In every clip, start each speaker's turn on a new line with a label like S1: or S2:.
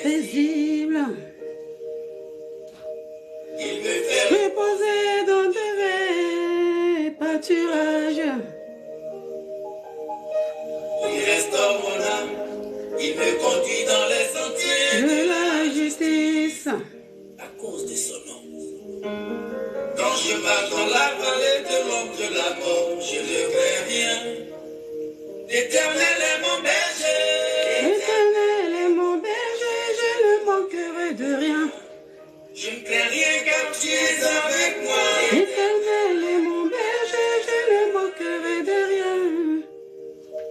S1: paisible. Il me fait reposer dans tes pâturages. Il restaure mon âme. Il me conduit dans les sentiers de la justice. À cause de son nom. Quand je marche dans la vallée de l'ombre de la mort, je ne crains rien. L'Éternel est mon berger. L'Éternel est mon berger, je ne manquerai de rien. Je ne crains rien car tu es avec moi. L'Éternel est mon berger, je ne manquerai de rien.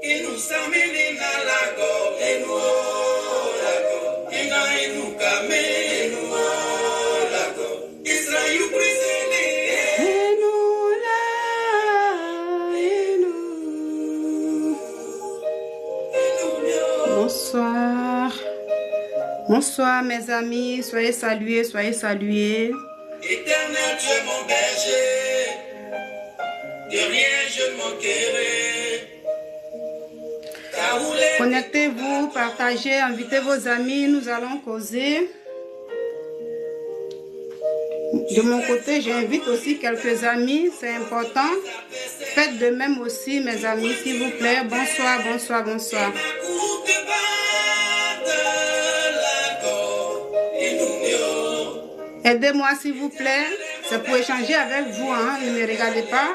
S1: Et nous s'amènent à la gorge, et nous la gorge, et nous camé, et nous la gorge. Israël prisonnier. Bonsoir. Bonsoir mes amis, soyez salués, soyez salués. Éternel, tu es mon berger, de rien je ne manquerai. Connectez-vous, partagez, invitez vos amis, nous allons causer. De mon côté, j'invite aussi quelques amis, c'est important. Faites de même aussi mes amis, s'il vous plaît. Bonsoir, bonsoir, bonsoir. Aidez-moi s'il vous plaît, c'est pour échanger avec vous, hein? Ne me regardez pas.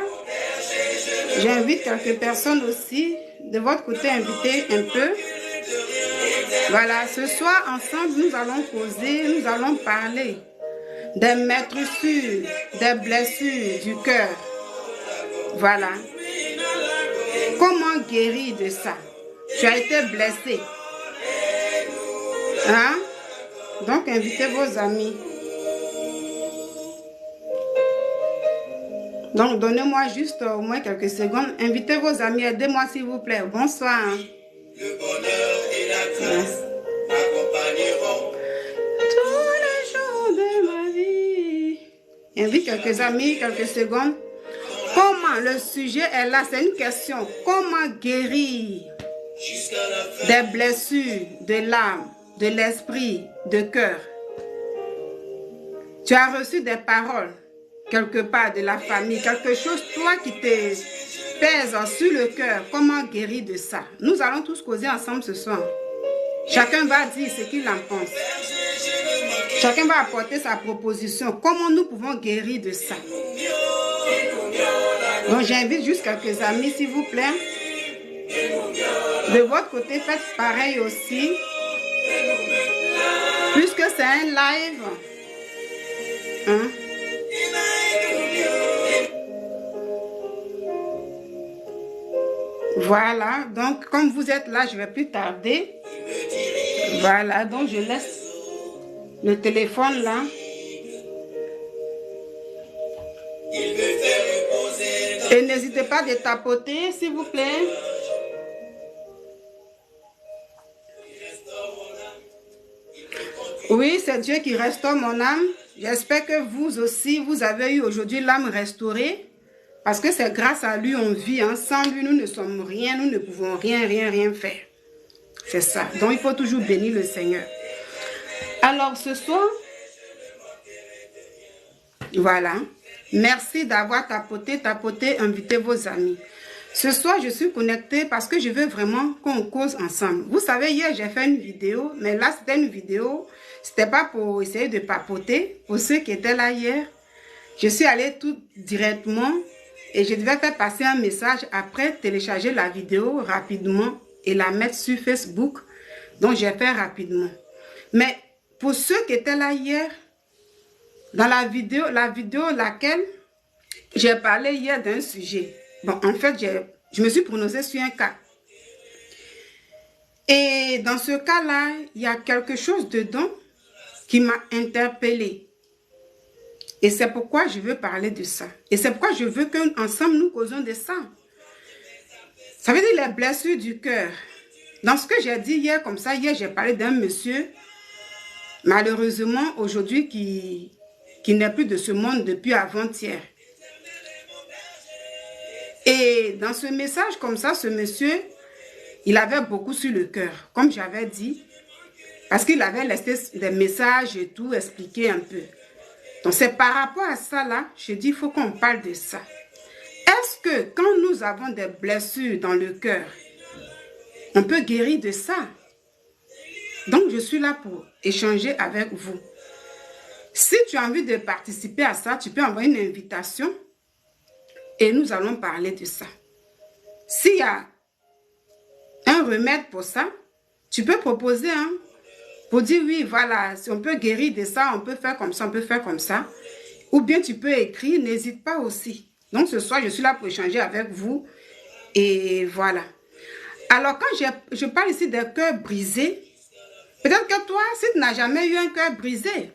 S1: J'invite quelques personnes aussi, de votre côté, invitez un peu. Voilà, ce soir ensemble, nous allons causer, nous allons parler des meurtrissures, des blessures du cœur. Voilà. Comment guérir de ça? Tu as été blessé. Hein? Donc, invitez vos amis. Donc, donnez-moi juste au moins quelques secondes. Invitez vos amis, aidez-moi s'il vous plaît. Bonsoir. Le bonheur et la grâce m'accompagneront tous les jours de ma vie. Invite quelques amis, quelques secondes. Comment le sujet est là? C'est une question. Comment guérir des blessures de l'âme, de l'esprit, de cœur? Tu as reçu des paroles quelque part de la famille, quelque chose, toi qui te pèse sur le cœur. Comment guérir de ça? Nous allons tous causer ensemble ce soir. Chacun va dire ce qu'il en pense. Chacun va apporter sa proposition. Comment nous pouvons guérir de ça? Donc j'invite juste quelques amis, s'il vous plaît. De votre côté, faites pareil aussi. Puisque c'est un live. Hein? Voilà, donc comme vous êtes là, je ne vais plus tarder. Voilà, donc je laisse le téléphone là. Et n'hésitez pas de tapoter, s'il vous plaît. Oui, c'est Dieu qui restaure mon âme. J'espère que vous aussi, vous avez eu aujourd'hui l'âme restaurée. Parce que c'est grâce à lui on vit. Hein. Sans lui, nous ne sommes rien. Nous ne pouvons rien faire. C'est ça. Donc, il faut toujours bénir le Seigneur. Alors, ce soir, voilà. Merci d'avoir tapoté, invitez vos amis. Ce soir, je suis connectée parce que je veux vraiment qu'on cause ensemble. Vous savez, hier, j'ai fait une vidéo, mais là, c'était une vidéo. C'était pas pour essayer de papoter. Pour ceux qui étaient là hier, je suis allée tout directement et je devais faire passer un message après télécharger la vidéo rapidement et la mettre sur Facebook. Donc, j'ai fait rapidement. Mais pour ceux qui étaient là hier, dans la vidéo laquelle j'ai parlé hier d'un sujet. Bon, en fait, je me suis prononcée sur un cas. Et dans ce cas-là, il y a quelque chose dedans qui m'a interpellée. Et c'est pourquoi je veux parler de ça. Et c'est pourquoi je veux qu'ensemble nous causons de ça. Ça veut dire les blessures du cœur. Dans ce que j'ai dit hier, comme ça, hier j'ai parlé d'un monsieur, malheureusement aujourd'hui, qui n'est plus de ce monde depuis avant-hier. Et dans ce message comme ça, ce monsieur, il avait beaucoup sur le cœur, comme j'avais dit.
S2: Parce qu'il avait laissé des messages et tout, expliqué un peu. Donc, c'est par rapport à ça, là, je dis, il faut qu'on parle de ça. Est-ce que quand nous avons des blessures dans le cœur, on peut guérir de ça? Donc, je suis là pour échanger avec vous. Si tu as envie de participer à ça, tu peux envoyer une invitation et nous allons parler de ça. S'il y a un remède pour ça, tu peux proposer, hein, pour dire oui, voilà, si on peut guérir de ça, on peut faire comme ça, on peut faire comme ça. Ou bien tu peux écrire, n'hésite pas aussi. Donc ce soir, je suis là pour échanger avec vous. Et voilà. Alors quand je parle ici d'un cœur brisé, peut-être que toi, si tu n'as jamais eu un cœur brisé,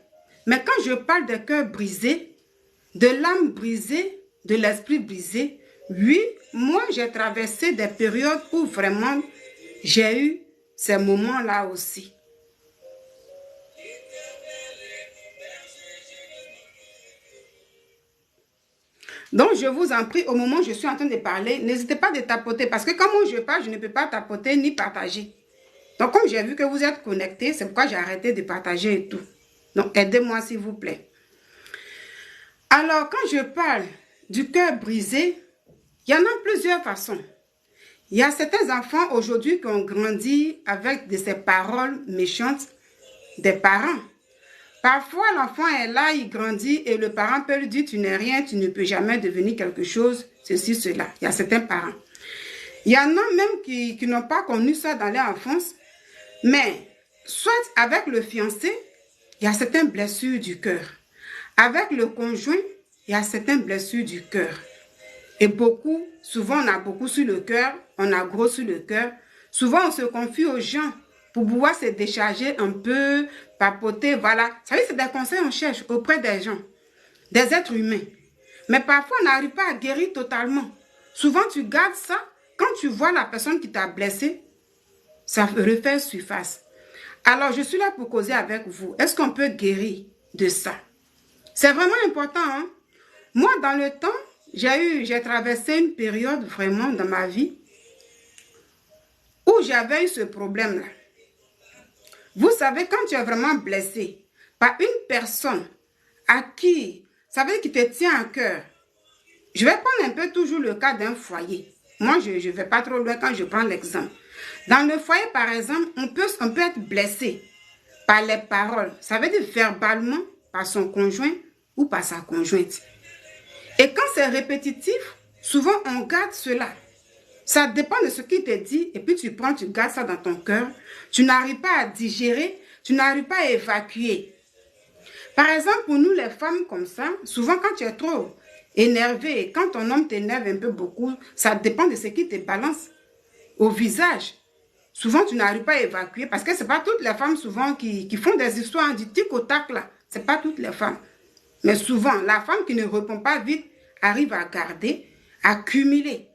S2: mais quand je parle de cœur brisé, de l'âme brisée, de l'esprit brisé, oui, moi j'ai traversé des périodes où vraiment j'ai eu ces moments-là aussi. Donc, je vous en prie, au moment où je suis en train de parler, n'hésitez pas de tapoter, parce que quand moi je parle, je ne peux pas tapoter ni partager. Donc, comme j'ai vu que vous êtes connectés, c'est pourquoi j'ai arrêté de partager et tout. Donc, aidez-moi s'il vous plaît. Alors, quand je parle du cœur brisé, il y en a plusieurs façons. Il y a certains enfants aujourd'hui qui ont grandi avec de ces paroles méchantes des parents. Parfois, l'enfant est là, il grandit et le parent peut lui dire « tu n'es rien, tu ne peux jamais devenir quelque chose, ceci, cela ». Il y a certains parents. Il y en a même qui n'ont pas connu ça dans leur enfance, mais soit avec le fiancé, il y a certaines blessures du cœur. Avec le conjoint, il y a certaines blessures du cœur. Et beaucoup, souvent on a beaucoup sur le cœur, on a gros sur le cœur. Souvent on se confie aux gens pour pouvoir se décharger un peu, papoter, voilà. Ça veut dire c'est des conseils qu'on cherche auprès des gens, des êtres humains. Mais parfois on n'arrive pas à guérir totalement. Souvent tu gardes ça, quand tu vois la personne qui t'a blessé, ça refait surface. Alors je suis là pour causer avec vous. Est-ce qu'on peut guérir de ça? C'est vraiment important, hein? Moi dans le temps, j'ai traversé une période vraiment dans ma vie où j'avais eu ce problème-là. Vous savez, quand tu es vraiment blessé par une personne à qui, ça veut dire qui te tient à cœur. Je vais prendre un peu toujours le cas d'un foyer. Moi, je ne vais pas trop loin quand je prends l'exemple. Dans le foyer, par exemple, on peut être blessé par les paroles. Ça veut dire verbalement par son conjoint ou par sa conjointe. Et quand c'est répétitif, souvent on garde cela. Ça dépend de ce qu'il te dit et puis tu gardes ça dans ton cœur. Tu n'arrives pas à digérer, tu n'arrives pas à évacuer. Par exemple, pour nous les femmes comme ça, souvent quand tu es trop énervé, quand ton homme t'énerve un peu beaucoup, ça dépend de ce qu'il te balance au visage. Souvent tu n'arrives pas à évacuer parce que ce n'est pas toutes les femmes souvent qui font des histoires du tic au tac là. Ce n'est pas toutes les femmes. Mais souvent, la femme qui ne répond pas vite arrive à garder, à cumuler.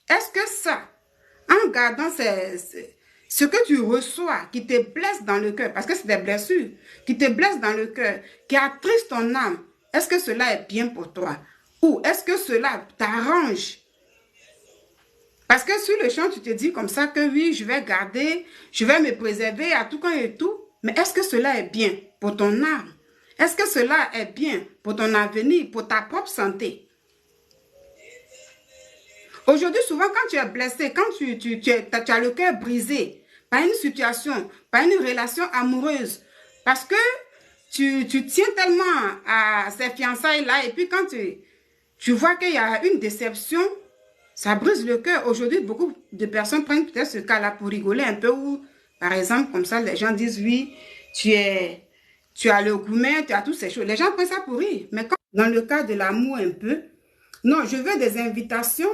S2: Est-ce que ça, en gardant ce que tu reçois, qui te blesse dans le cœur, parce que c'est des blessures, qui te blessent dans le cœur, qui attristent ton âme, est-ce que cela est bien pour toi? Ou est-ce que cela t'arrange? Parce que sur le champ, tu te dis comme ça que oui, je vais garder, je vais me préserver à tout camp et tout, mais est-ce que cela est bien pour ton âme? Est-ce que cela est bien pour ton avenir, pour ta propre santé? Aujourd'hui, souvent, quand tu es blessé, quand tu as le cœur brisé par une situation, par une relation amoureuse, parce que tu tiens tellement à ces fiançailles-là, et puis quand tu vois qu'il y a une déception, ça brise le cœur. Aujourd'hui, beaucoup de personnes prennent peut-être ce cas-là pour rigoler un peu, ou par exemple, comme ça, les gens disent, oui, tu as le gourmet, tu as toutes ces choses. Les gens prennent ça pour rire. Mais quand, dans le cas de l'amour un peu, non, je veux des invitations.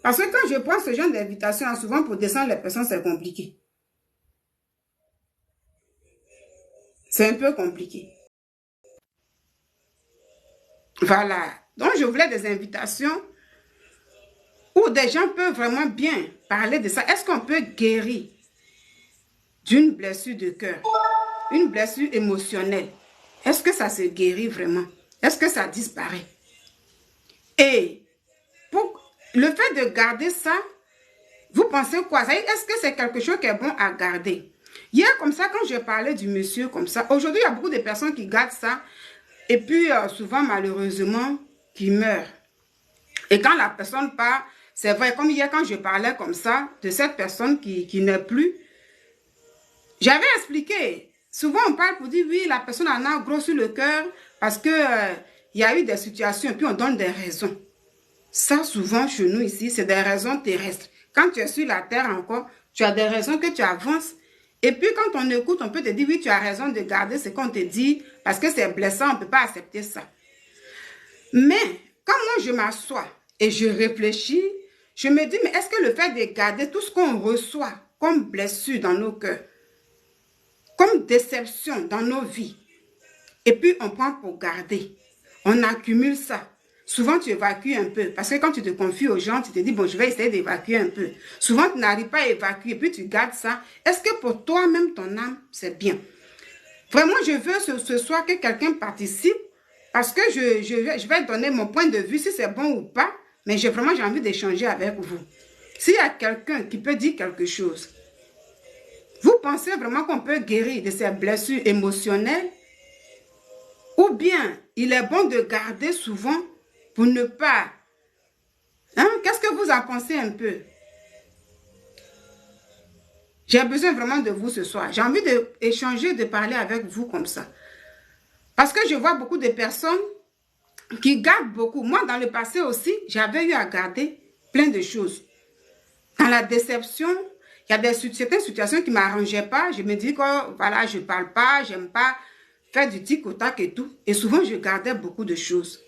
S2: Parce que quand je prends ce genre d'invitation, souvent pour descendre les personnes, c'est compliqué. C'est un peu compliqué. Voilà. Donc, je voulais des invitations où des gens peuvent vraiment bien parler de ça. Est-ce qu'on peut guérir d'une blessure de cœur? Une blessure émotionnelle. Est-ce que ça se guérit vraiment? Est-ce que ça disparaît? Et pour le fait de garder ça, vous pensez quoi? Est-ce que c'est quelque chose qui est bon à garder? Hier, comme ça, quand je parlais du monsieur comme ça, aujourd'hui, il y a beaucoup de personnes qui gardent ça. Et puis, souvent, malheureusement, qui meurent. Et quand la personne part, c'est vrai, comme hier, quand je parlais comme ça, de cette personne qui n'est plus, j'avais expliqué. Souvent, on parle pour dire, oui, la personne en a gros sur le cœur parce que il y a eu des situations et puis on donne des raisons. Ça, souvent, chez nous ici, c'est des raisons terrestres. Quand tu es sur la terre encore, tu as des raisons que tu avances. Et puis, quand on écoute, on peut te dire, oui, tu as raison de garder ce qu'on te dit parce que c'est blessant, on ne peut pas accepter ça. Mais, quand moi, je m'assois et je réfléchis, je me dis, mais est-ce que le fait de garder tout ce qu'on reçoit comme blessure dans nos cœurs, comme déception dans nos vies, et puis on prend pour garder, on accumule ça. Souvent, tu évacues un peu. Parce que quand tu te confies aux gens, tu te dis, bon, je vais essayer d'évacuer un peu. Souvent, tu n'arrives pas à évacuer, puis tu gardes ça. Est-ce que pour toi-même, ton âme, c'est bien? Vraiment, je veux ce soir que quelqu'un participe, parce que je vais donner mon point de vue, si c'est bon ou pas, mais j'ai envie d'échanger avec vous. S'il y a quelqu'un qui peut dire quelque chose, vous pensez vraiment qu'on peut guérir de ces blessures émotionnelles? Ou bien, il est bon de garder souvent pour ne pas... Hein? Qu'est-ce que vous en pensez un peu? J'ai besoin vraiment de vous ce soir. J'ai envie d'échanger, de parler avec vous comme ça. Parce que je vois beaucoup de personnes qui gardent beaucoup. Moi, dans le passé aussi, j'avais eu à garder plein de choses. Dans la déception, il y a certaines situations qui ne m'arrangeaient pas. Je me dis que voilà, je ne parle pas, j'aime pas faire du tic au tac et tout. Et souvent, je gardais beaucoup de choses.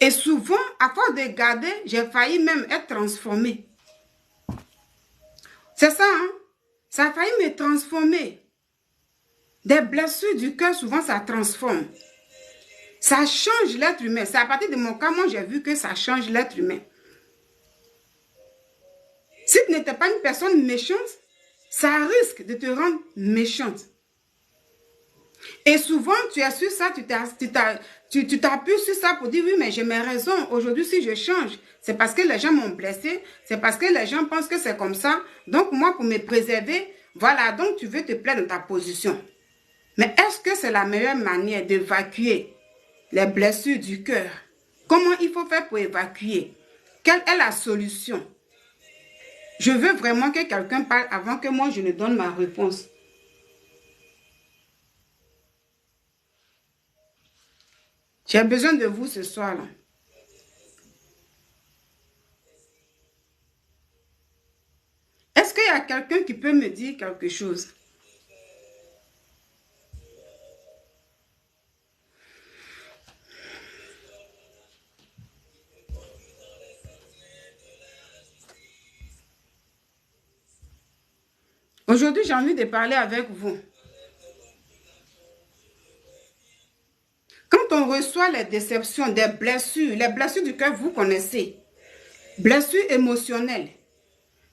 S2: Et souvent, à force de garder, j'ai failli même être transformée. C'est ça, hein? Ça a failli me transformer. Des blessures du cœur, souvent, ça transforme. Ça change l'être humain. C'est à partir de mon cas, moi, j'ai vu que ça change l'être humain. Si tu n'étais pas une personne méchante, ça risque de te rendre méchante. Et souvent, tu as su ça, tu t'appuies sur ça pour dire, oui, mais j'ai mes raisons. Aujourd'hui, si je change, c'est parce que les gens m'ont blessé, c'est parce que les gens pensent que c'est comme ça. Donc, moi, pour me préserver, voilà, donc tu veux te plaire dans ta position. Mais est-ce que c'est la meilleure manière d'évacuer les blessures du cœur? Comment il faut faire pour évacuer? Quelle est la solution? Je veux vraiment que quelqu'un parle avant que moi, je ne donne ma réponse. J'ai besoin de vous ce soir-là. Est-ce qu'il y a quelqu'un qui peut me dire quelque chose? Aujourd'hui, j'ai envie de parler avec vous. Quand on reçoit les déceptions, des blessures, les blessures du cœur, vous connaissez. Blessures émotionnelles.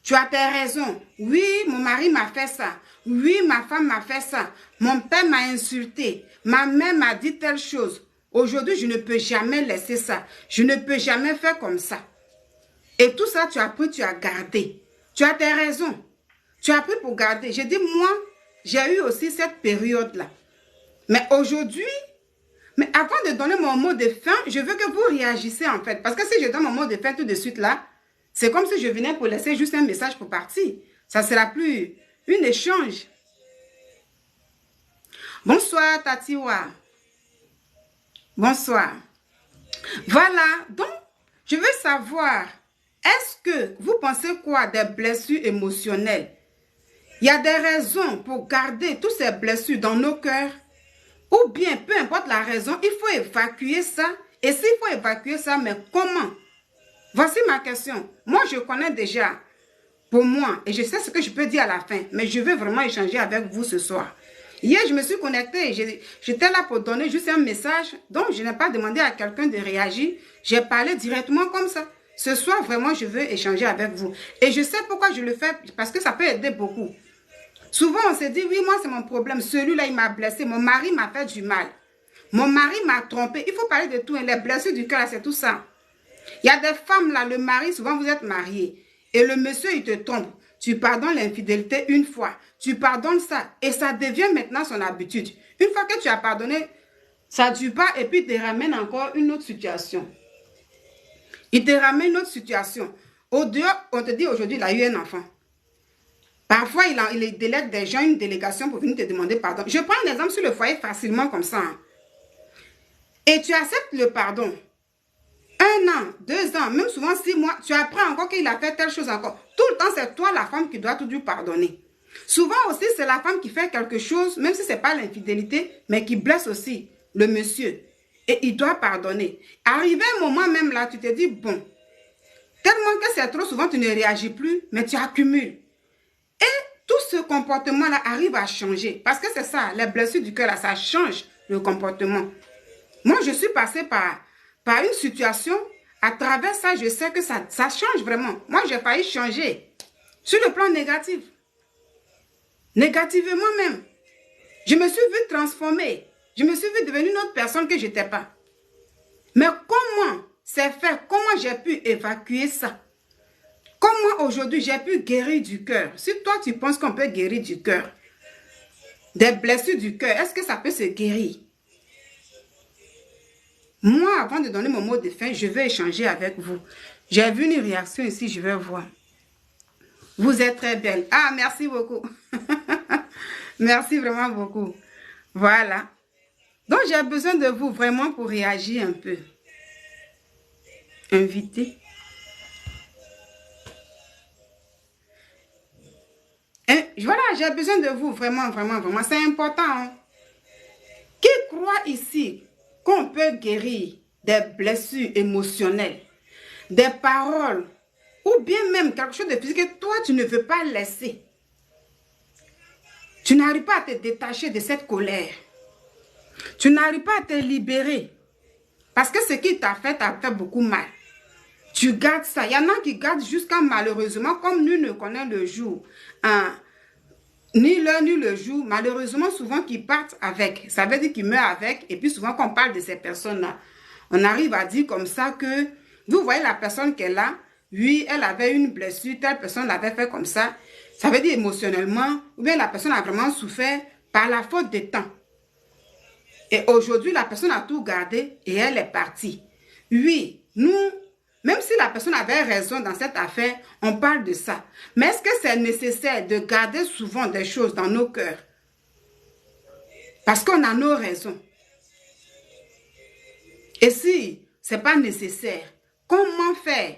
S2: Tu as tes raisons. Oui, mon mari m'a fait ça. Oui, ma femme m'a fait ça. Mon père m'a insulté. Ma mère m'a dit telle chose. Aujourd'hui, je ne peux jamais laisser ça. Je ne peux jamais faire comme ça. Et tout ça, tu as pris, tu as gardé. Tu as tes raisons. Tu as pris pour garder. J'ai dit, moi, j'ai eu aussi cette période-là. Mais aujourd'hui, mais avant de donner mon mot de fin, je veux que vous réagissez en fait. Parce que si je donne mon mot de fin tout de suite là, c'est comme si je venais pour laisser juste un message pour partir. Ça ne sera plus un échange. Bonsoir Tatiwa. Bonsoir. Voilà, donc je veux savoir, est-ce que vous pensez quoi des blessures émotionnelles? Il y a des raisons pour garder toutes ces blessures dans nos cœurs. Ou bien, peu importe la raison, il faut évacuer ça. Et s'il faut évacuer ça, mais comment? Voici ma question. Moi, je connais déjà pour moi et je sais ce que je peux dire à la fin. Mais je veux vraiment échanger avec vous ce soir. Hier, je me suis connectée. J'étais là pour donner juste un message. Donc, je n'ai pas demandé à quelqu'un de réagir. J'ai parlé directement comme ça. Ce soir, vraiment, je veux échanger avec vous. Et je sais pourquoi je le fais. Parce que ça peut aider beaucoup. Souvent, on se dit, oui, moi, c'est mon problème. Celui-là, il m'a blessé. Mon mari m'a fait du mal. Mon mari m'a trompé. Il faut parler de tout. Les blessures du cœur, c'est tout ça. Il y a des femmes, là, le mari, souvent, vous êtes mariés. Et le monsieur, il te trompe. tu pardonnes l'infidélité une fois, tu pardonnes ça, et ça devient maintenant son habitude. Une fois que tu as pardonné, ça ne dure pas, et puis il te ramène encore une autre situation. Il te ramène une autre situation. Au dehors, on te dit aujourd'hui, il a eu un enfant. Parfois, il délègue des gens, une délégation pour venir te demander pardon. Je prends un exemple sur le foyer facilement comme ça. Hein. Et tu acceptes le pardon. 1 an, 2 ans, même souvent 6 mois, tu apprends encore qu'il a fait telle chose encore. Tout le temps, c'est toi la femme qui dois toujours pardonner. Souvent aussi, c'est la femme qui fait quelque chose, même si ce n'est pas l'infidélité, mais qui blesse aussi le monsieur. Et il doit pardonner. Arrivé un moment même là, tu te dis, bon, tellement que c'est trop souvent, tu ne réagis plus, mais tu accumules. Et tout ce comportement-là arrive à changer. Parce que c'est ça, les blessures du cœur, là, ça change le comportement. Moi, je suis passée par une situation, à travers ça, je sais que ça change vraiment. Moi, j'ai failli changer sur le plan négatif. Négativement même. Je me suis vue transformer. Je me suis vue devenir une autre personne que je n'étais pas. Mais comment c'est fait? Comment j'ai pu évacuer ça? Comment aujourd'hui j'ai pu guérir du cœur? Si toi, tu penses qu'on peut guérir du cœur, des blessures du cœur, est-ce que ça peut se guérir? Moi, avant de donner mon mot de fin, je vais échanger avec vous. J'ai vu une réaction ici, je vais voir. Vous êtes très belle. Ah, merci beaucoup. Merci vraiment beaucoup. Voilà. Donc, j'ai besoin de vous vraiment pour réagir un peu. Invité. Voilà, j'ai besoin de vous vraiment, vraiment, vraiment. C'est important. Hein? Qui croit ici qu'on peut guérir des blessures émotionnelles, des paroles, ou bien même quelque chose de physique que toi, tu ne veux pas laisser. Tu n'arrives pas à te détacher de cette colère. Tu n'arrives pas à te libérer. Parce que ce qui t'a fait beaucoup mal. Tu gardes ça. Il y en a qui gardent jusqu'à malheureusement, comme nul ne connaît le jour. Ni l'heure, ni le jour. Malheureusement, souvent, qu'ils partent avec. Ça veut dire qu'ils meurent avec. Et puis souvent, quand on parle de ces personnes-là, on arrive à dire comme ça que, vous voyez la personne qu'elle est là, oui, elle avait une blessure, telle personne l'avait fait comme ça. Ça veut dire émotionnellement, ou bien la personne a vraiment souffert par la faute de temps. Et aujourd'hui, la personne a tout gardé et elle est partie. Oui, nous, même si la personne avait raison dans cette affaire, on parle de ça. Mais est-ce que c'est nécessaire de garder souvent des choses dans nos cœurs? Parce qu'on a nos raisons. Et si ce n'est pas nécessaire, comment faire?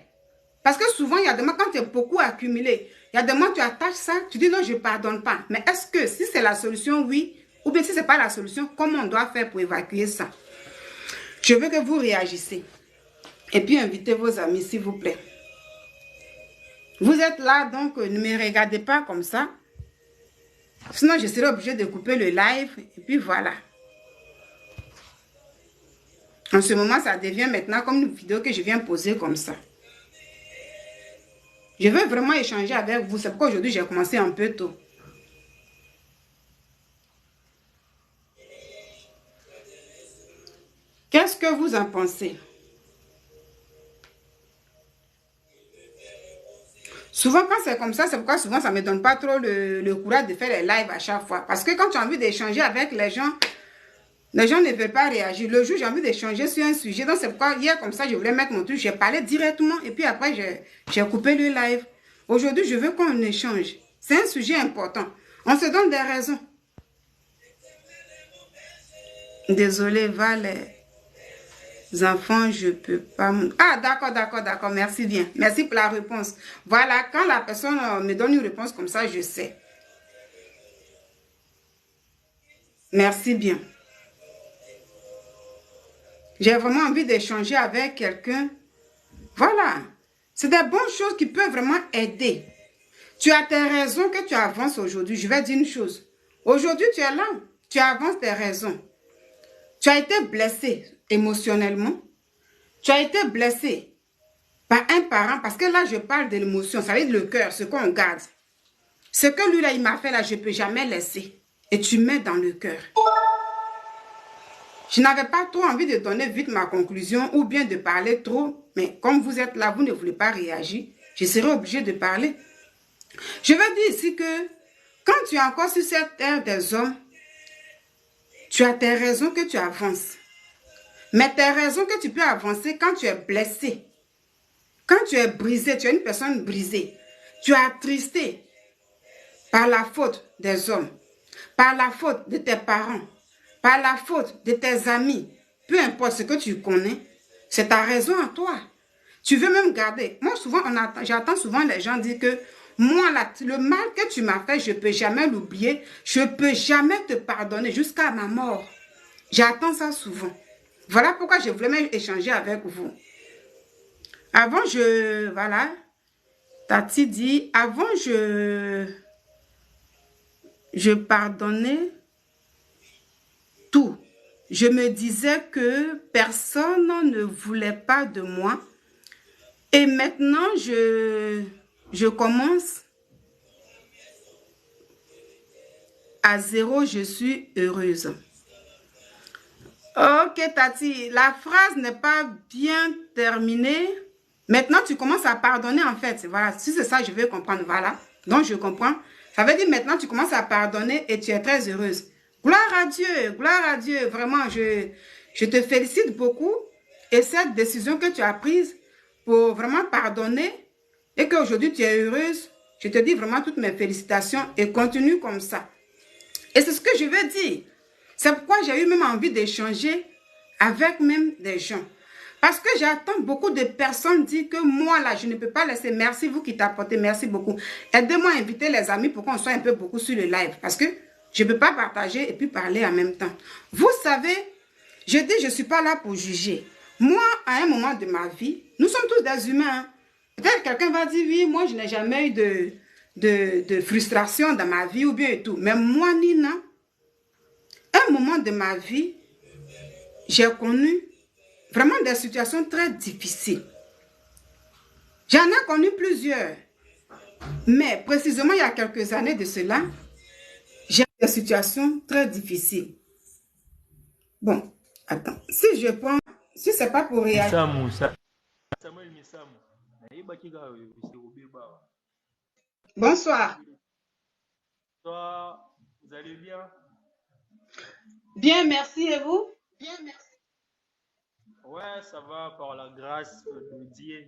S2: Parce que souvent, il y a des moments quand tu es beaucoup accumulé, il y a des moments tu attaches ça, tu dis non, je ne pardonne pas. Mais est-ce que si c'est la solution, oui, ou bien si ce n'est pas la solution, comment on doit faire pour évacuer ça? Je veux que vous réagissez. Et puis invitez vos amis, s'il vous plaît. Vous êtes là, donc ne me regardez pas comme ça. Sinon, je serai obligée de couper le live. Et puis voilà. En ce moment, ça devient maintenant comme une vidéo que je viens poser comme ça. Je veux vraiment échanger avec vous. C'est pourquoi aujourd'hui, j'ai commencé un peu tôt. Qu'est-ce que vous en pensez? Souvent, quand c'est comme ça, c'est pourquoi souvent, ça ne me donne pas trop le courage de faire les lives à chaque fois. Parce que quand tu as envie d'échanger avec les gens ne veulent pas réagir. Le jour, j'ai envie d'échanger sur un sujet. Donc, c'est pourquoi hier, comme ça, je voulais mettre mon truc. J'ai parlé directement et puis après, j'ai coupé le live. Aujourd'hui, je veux qu'on échange. C'est un sujet important. On se donne des raisons. Désolé, Val. Les enfants, je ne peux pas... Ah, d'accord. Merci bien. Merci pour la réponse. Voilà, quand la personne me donne une réponse comme ça, je sais. Merci bien. J'ai vraiment envie d'échanger avec quelqu'un. Voilà. C'est des bonnes choses qui peuvent vraiment aider. Tu as tes raisons que tu avances aujourd'hui. Je vais dire une chose. Aujourd'hui, tu es là. Tu avances tes raisons. Tu as été blessé émotionnellement. Tu as été blessé par un parent. Parce que là, je parle de l'émotion. Ça veut dire le cœur, ce qu'on garde. Ce que lui, là, il m'a fait, là, je ne peux jamais laisser. Et tu mets dans le cœur. Je n'avais pas trop envie de donner vite ma conclusion ou bien de parler trop. Mais comme vous êtes là, vous ne voulez pas réagir. Je serai obligée de parler. Je veux dire ici que quand tu es encore sur cette terre des hommes, tu as tes raisons que tu avances. Mais tes raisons que tu peux avancer quand tu es blessé, quand tu es brisé, tu es une personne brisée, tu es attristé par la faute des hommes, par la faute de tes parents, par la faute de tes amis, peu importe ce que tu connais, c'est ta raison à toi. Tu veux même garder. Moi, souvent, j'entends souvent les gens dire que moi, le mal que tu m'as fait, je ne peux jamais l'oublier. Je ne peux jamais te pardonner jusqu'à ma mort. J'attends ça souvent. Voilà pourquoi je voulais même échanger avec vous. Avant, voilà, Tati dit, avant, je pardonnais tout. Je me disais que personne ne voulait pas de moi. Et maintenant, je commence à zéro, je suis heureuse. Ok, Tati, la phrase n'est pas bien terminée. Maintenant, tu commences à pardonner, en fait. Voilà, si c'est ça, je veux comprendre. Voilà, donc je comprends. Ça veut dire maintenant, tu commences à pardonner et tu es très heureuse. Gloire à Dieu, gloire à Dieu. Vraiment, je te félicite beaucoup. Et cette décision que tu as prise pour vraiment pardonner et qu'aujourd'hui tu es heureuse, je te dis vraiment toutes mes félicitations et continue comme ça. Et c'est ce que je veux dire. C'est pourquoi j'ai eu même envie d'échanger avec même des gens. Parce que j'entends beaucoup de personnes dire que moi, là, je ne peux pas laisser. Merci, vous qui t'apportez. Merci beaucoup. Aidez-moi à inviter les amis pour qu'on soit un peu beaucoup sur le live. Parce que je ne peux pas partager et puis parler en même temps. Vous savez, je dis, je ne suis pas là pour juger. Moi, à un moment de ma vie, nous sommes tous des humains. Hein. Peut-être quelqu'un va dire, oui, moi, je n'ai jamais eu de frustration dans ma vie ou bien et tout. Mais moi, Nina, un moment de ma vie, j'ai connu vraiment des situations très difficiles. J'en ai connu plusieurs. Mais précisément, il y a quelques années de cela, j'ai eu des situations très difficiles. Bon, attends. Si je prends, si c'est pas pour réagir. Bonsoir.
S3: Toi, vous allez bien?
S2: Bien, merci. Et vous?
S3: Bien, merci. Ouais, ça va par la grâce de Dieu.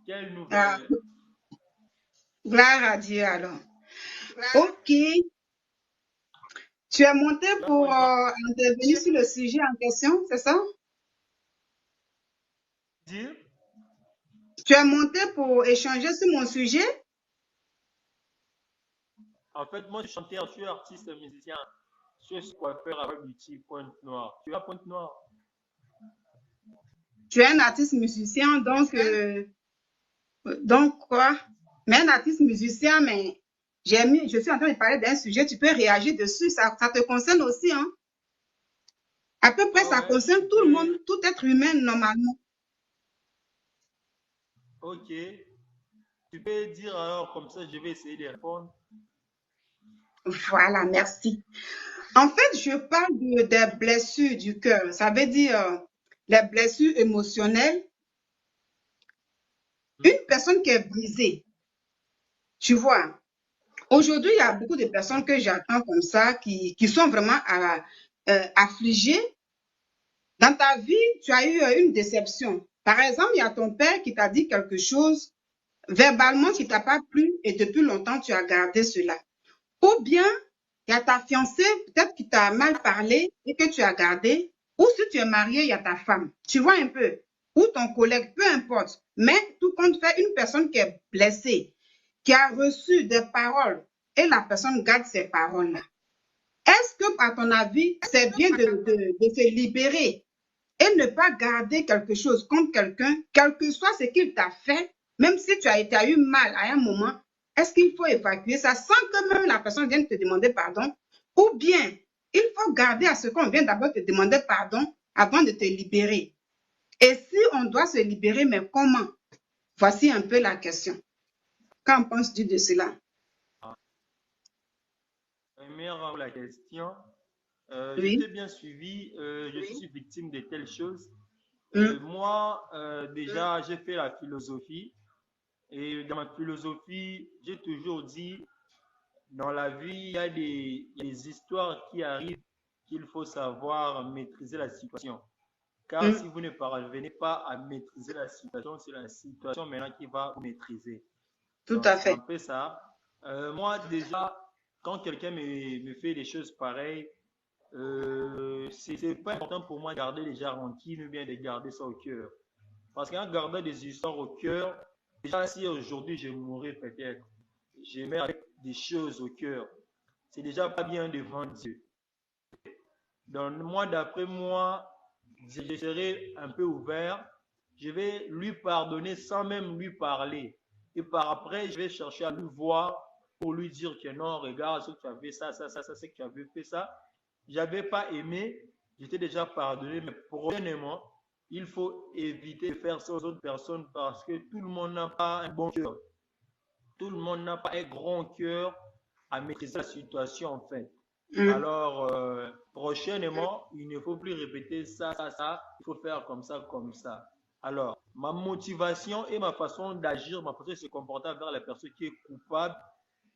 S3: Quelle
S2: Ah,
S3: nouvelle?
S2: gloire à Dieu alors. Ok. Tu es monté pour intervenir sur le sujet en question, c'est ça?
S3: Dire?
S2: Tu es monté pour échanger sur mon sujet?
S3: En fait, moi, je suis chanteur, je suis artiste musicien. Je suis coiffeur avec Beauty Pointe Noire. Tu as Pointe Noire?
S2: Tu es un artiste musicien, donc quoi? Mais un artiste musicien, mais je suis en train de parler d'un sujet, tu peux réagir dessus, ça te concerne aussi, hein? À peu près,
S3: Ah
S2: ça
S3: ouais,
S2: concerne
S3: tu
S2: tout le monde,
S3: peux.
S2: tout être humain normalement.
S3: Ok. Tu peux dire alors, comme ça, je vais essayer de répondre.
S2: Voilà, merci. En fait, je parle des blessures du cœur. Ça veut dire les blessures émotionnelles.
S3: Hmm?
S2: Une personne qui est brisée, tu vois. Aujourd'hui, il y a beaucoup de personnes que j'attends comme ça qui sont vraiment affligées. Dans ta vie, tu as eu une déception. Par exemple, il y a ton père qui t'a dit quelque chose verbalement qui t'a pas plu et depuis longtemps, tu as gardé cela. Ou bien, il y a ta fiancée, peut-être qui t'a mal parlé et que tu as gardé. Ou si tu es marié, il y a ta femme. Tu vois un peu. Ou ton collègue, peu importe. Mais tout compte fait, une personne qui est blessée, qui a reçu des paroles et la personne garde ces paroles-là. Est-ce que, à ton avis, c'est bien de se libérer et ne pas garder quelque chose contre quelqu'un, quel que soit ce qu'il t'a fait, même si tu as eu mal à un moment, est-ce qu'il faut évacuer ça sans que même la personne vienne te demander pardon? Ou bien, il faut garder à ce qu'on vient d'abord te demander pardon avant de te libérer. Et si on doit se libérer, mais comment? Voici un peu la question. Qu'en penses-tu de cela?
S3: Première la question. Je
S2: Oui.
S3: t'ai bien suivi. Je suis victime de telles choses.
S2: Mm.
S3: Moi, déjà, j'ai fait la philosophie. Et dans ma philosophie, j'ai toujours dit, dans la vie, il y a des histoires qui arrivent qu'il faut savoir maîtriser la situation. Car si vous ne parvenez pas à maîtriser la situation, c'est la situation maintenant qui va vous maîtriser.
S2: Tout
S3: Donc,
S2: à
S3: c'est un
S2: fait.
S3: peu ça. Moi, déjà, quand quelqu'un me fait des choses pareilles, c'est pas important pour moi de garder déjà rancune ou bien de garder ça au cœur. Parce qu'en gardant des histoires au cœur, déjà si aujourd'hui je mourrais peut-être, je mets avec des choses au cœur, c'est déjà pas bien devant Dieu. Donc moi, d'après moi, je serai un peu ouvert, je vais lui pardonner sans même lui parler. Et par après, je vais chercher à lui voir pour lui dire que non, regarde ce que tu as fait, ça, c'est que tu avais fait ça. J'avais pas aimé, j'étais déjà pardonné, mais prochainement, il faut éviter de faire ça aux autres personnes parce que tout le monde n'a pas un bon cœur. Tout le monde n'a pas un grand cœur à maîtriser la situation en fait. Alors, prochainement, il ne faut plus répéter ça, il faut faire comme ça, comme ça. Alors, ma motivation et ma façon d'agir, ma façon de se comporter envers la personne qui est coupable,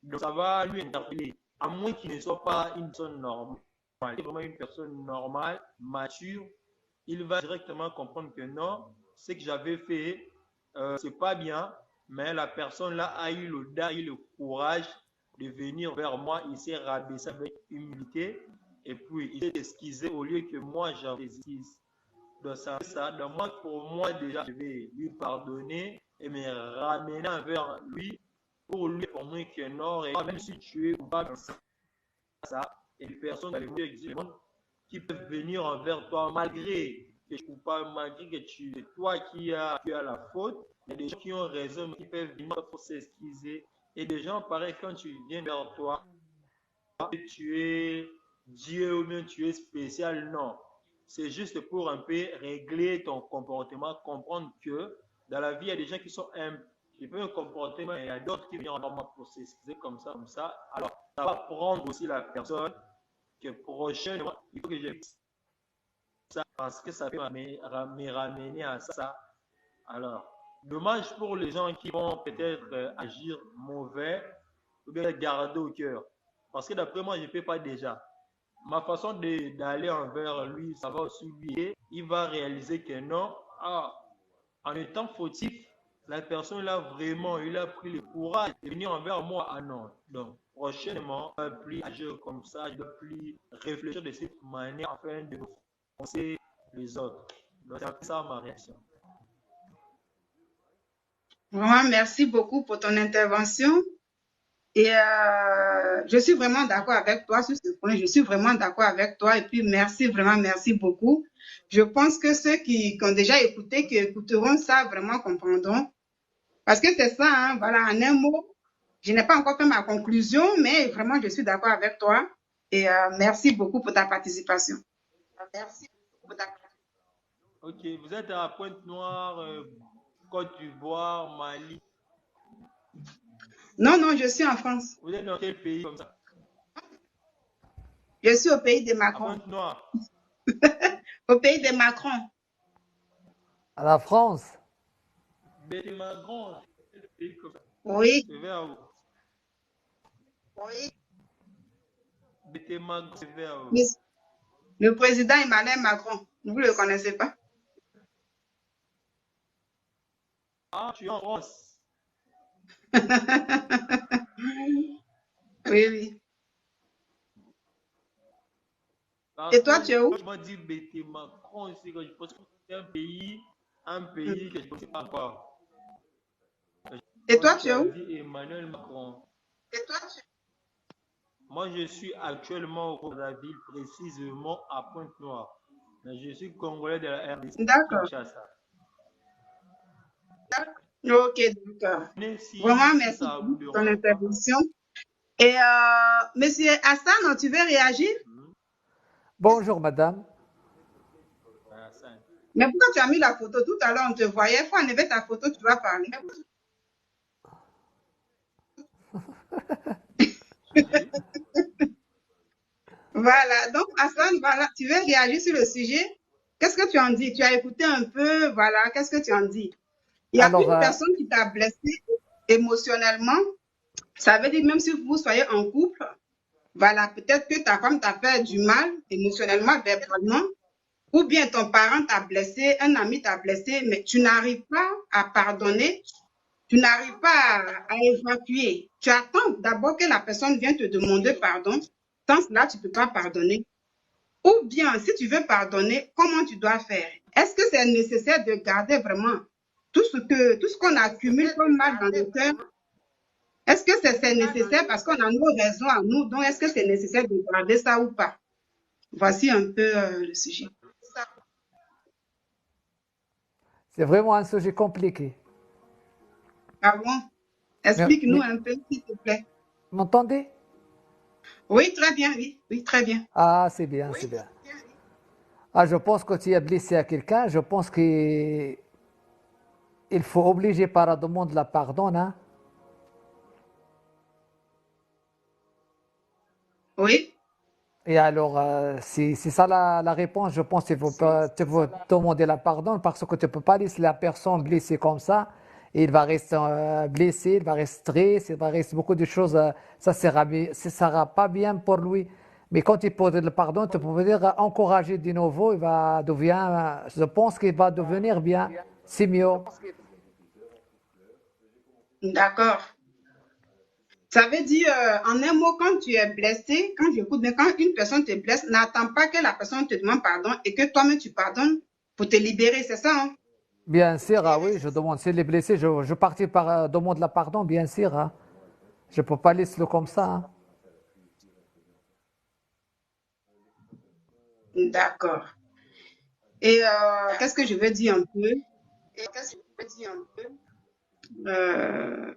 S3: donc ça va lui interpeller. À moins qu'il ne soit pas une personne normale, vraiment une personne normale, mature, il va directement comprendre que non, ce que j'avais fait, c'est pas bien, mais la personne là a eu l'audace, a eu le courage de venir vers moi, il s'est rabaissé avec humilité et puis il s'est excusé au lieu que moi j'en excuse. Donc ça, donc moi, pour moi déjà, je vais lui pardonner et me ramener vers lui pour lui montrer que non, et même si tu es coupable de ça, et les personnes qui peuvent venir envers toi malgré que tu coupable, malgré que c'est toi qui as la faute, il y a des gens qui ont raison, mais qui peuvent venir pour s'excuser. Et des gens, pareil, quand tu viens vers toi, tu es Dieu ou bien tu es spécial, non. C'est juste pour un peu régler ton comportement, comprendre que dans la vie, il y a des gens qui sont qui peuvent comporter, mais il y a d'autres qui viennent vers moi pour s'excuser comme ça, comme ça. Alors, ça va prendre aussi la personne que prochainement, il faut que je ça parce que ça peut me ramener à ça. Alors, dommage pour les gens qui vont peut-être agir mauvais ou bien garder au cœur. Parce que d'après moi, je ne peux pas déjà. Ma façon d'aller envers lui, ça va aussi lui. Il va réaliser que non, en étant fautif, la personne là vraiment, il a pris le courage de venir envers moi. Ah non. Donc, prochainement, je ne dois plus agir comme ça, je ne dois plus réfléchir de cette manière afin de foncer les autres. Donc, c'est ça ma réaction.
S2: Vraiment, merci beaucoup pour ton intervention. Et je suis vraiment d'accord avec toi sur ce point. Je suis vraiment d'accord avec toi. Et puis, merci, vraiment, merci beaucoup. Je pense que ceux qui ont déjà écouté, qui écouteront ça, vraiment comprendront. Parce que c'est ça, hein, voilà, en un mot. Je n'ai pas encore fait ma conclusion, mais vraiment, je suis d'accord avec toi. Et merci beaucoup pour ta participation. Merci pour ta participation.
S3: Ok, vous êtes à Pointe-Noire, Côte d'Ivoire, Mali.
S2: Non, non, je suis en France.
S3: Vous êtes dans quel pays comme ça?
S2: Je suis au pays de
S3: À
S2: Macron.
S3: Pointe-Noire.
S2: Au pays de Macron.
S4: À la France.
S3: Mais de Macron, quel pays comme ça?
S2: Oui.
S3: C'est vers où?
S2: Oui.
S3: Mais Macron, c'est vers où?
S2: Le président Emmanuel Macron. Vous ne le connaissez pas?
S3: Ah, tu es en France.
S2: Oui, oui.
S3: Parce
S2: Et toi, tu es où?
S3: je m'as dit Bété Macron ici, quand je pense que c'est un pays que je ne connais pas encore.
S2: Et toi, tu es où?
S3: Emmanuel Macron.
S2: Et toi, tu es où?
S3: Moi, je suis actuellement au Brazzaville, précisément à Pointe-Noire. Mais je suis congolais de la RDC.
S2: D'accord. Ok, d'accord. Vraiment, merci pour ton intervention. Et monsieur Hassan, tu veux réagir?
S4: Bonjour, madame.
S2: Mais pourquoi tu as mis la photo? Tout à l'heure, on te voyait. Il faut enlever ta photo, tu vas parler. Voilà, donc Hassan, voilà, tu veux réagir sur le sujet? Qu'est-ce que tu en dis? Tu as écouté un peu, voilà, qu'est-ce que tu en dis? Il y a une personne qui t'a blessé. émotionnellement, ça veut dire même si vous soyez en couple, voilà, peut-être que ta femme t'a fait du mal émotionnellement, verbalement, ou bien ton parent t'a blessé, un ami t'a blessé, mais tu n'arrives pas à pardonner, tu n'arrives pas à évacuer. Tu attends d'abord que la personne vienne te demander pardon. Sans cela, tu ne peux pas pardonner. Ou bien, si tu veux pardonner, comment tu dois faire? Est-ce que c'est nécessaire de garder vraiment tout ce qu'on accumule comme mal dans le cœur? Est-ce que c'est nécessaire parce qu'on a nos raisons à nous? Donc, est-ce que c'est nécessaire de garder ça ou pas? Voici un peu le sujet.
S4: C'est vraiment un sujet compliqué.
S2: Ah bon? Explique-nous un peu, s'il te plaît.
S4: M'entendez?
S2: Oui, très bien, oui. Oui, très bien.
S4: Ah, c'est bien, c'est bien. Ah, je pense que tu as blessé à quelqu'un, je pense qu'il faut obliger par la demande la pardon, hein?
S2: Oui,
S4: Et alors, si c'est ça la réponse, je pense qu'il faut demander la pardon parce que tu ne peux pas laisser la personne blessée comme ça. Et il va rester blessé, il va rester stressé, il va rester beaucoup de choses. Ça ne sera pas bien pour lui. Mais quand il pose le pardon, tu peux dire encourager de nouveau, il va devenir, je pense qu'il va devenir bien. C'est mieux.
S2: d'accord. Ça veut dire, en un mot, quand tu es blessé, quand j'écoute bien, quand une personne te blesse, n'attends pas que la personne te demande pardon et que toi-même tu pardonnes pour te libérer, c'est ça, hein?
S4: Bien sûr, ah oui, je demande. S'il est blessé, je partis par demande la pardon, bien sûr, hein. Je ne peux pas laisser le comme ça, hein.
S2: D'accord. Et qu'est-ce que je veux dire un peu? Euh,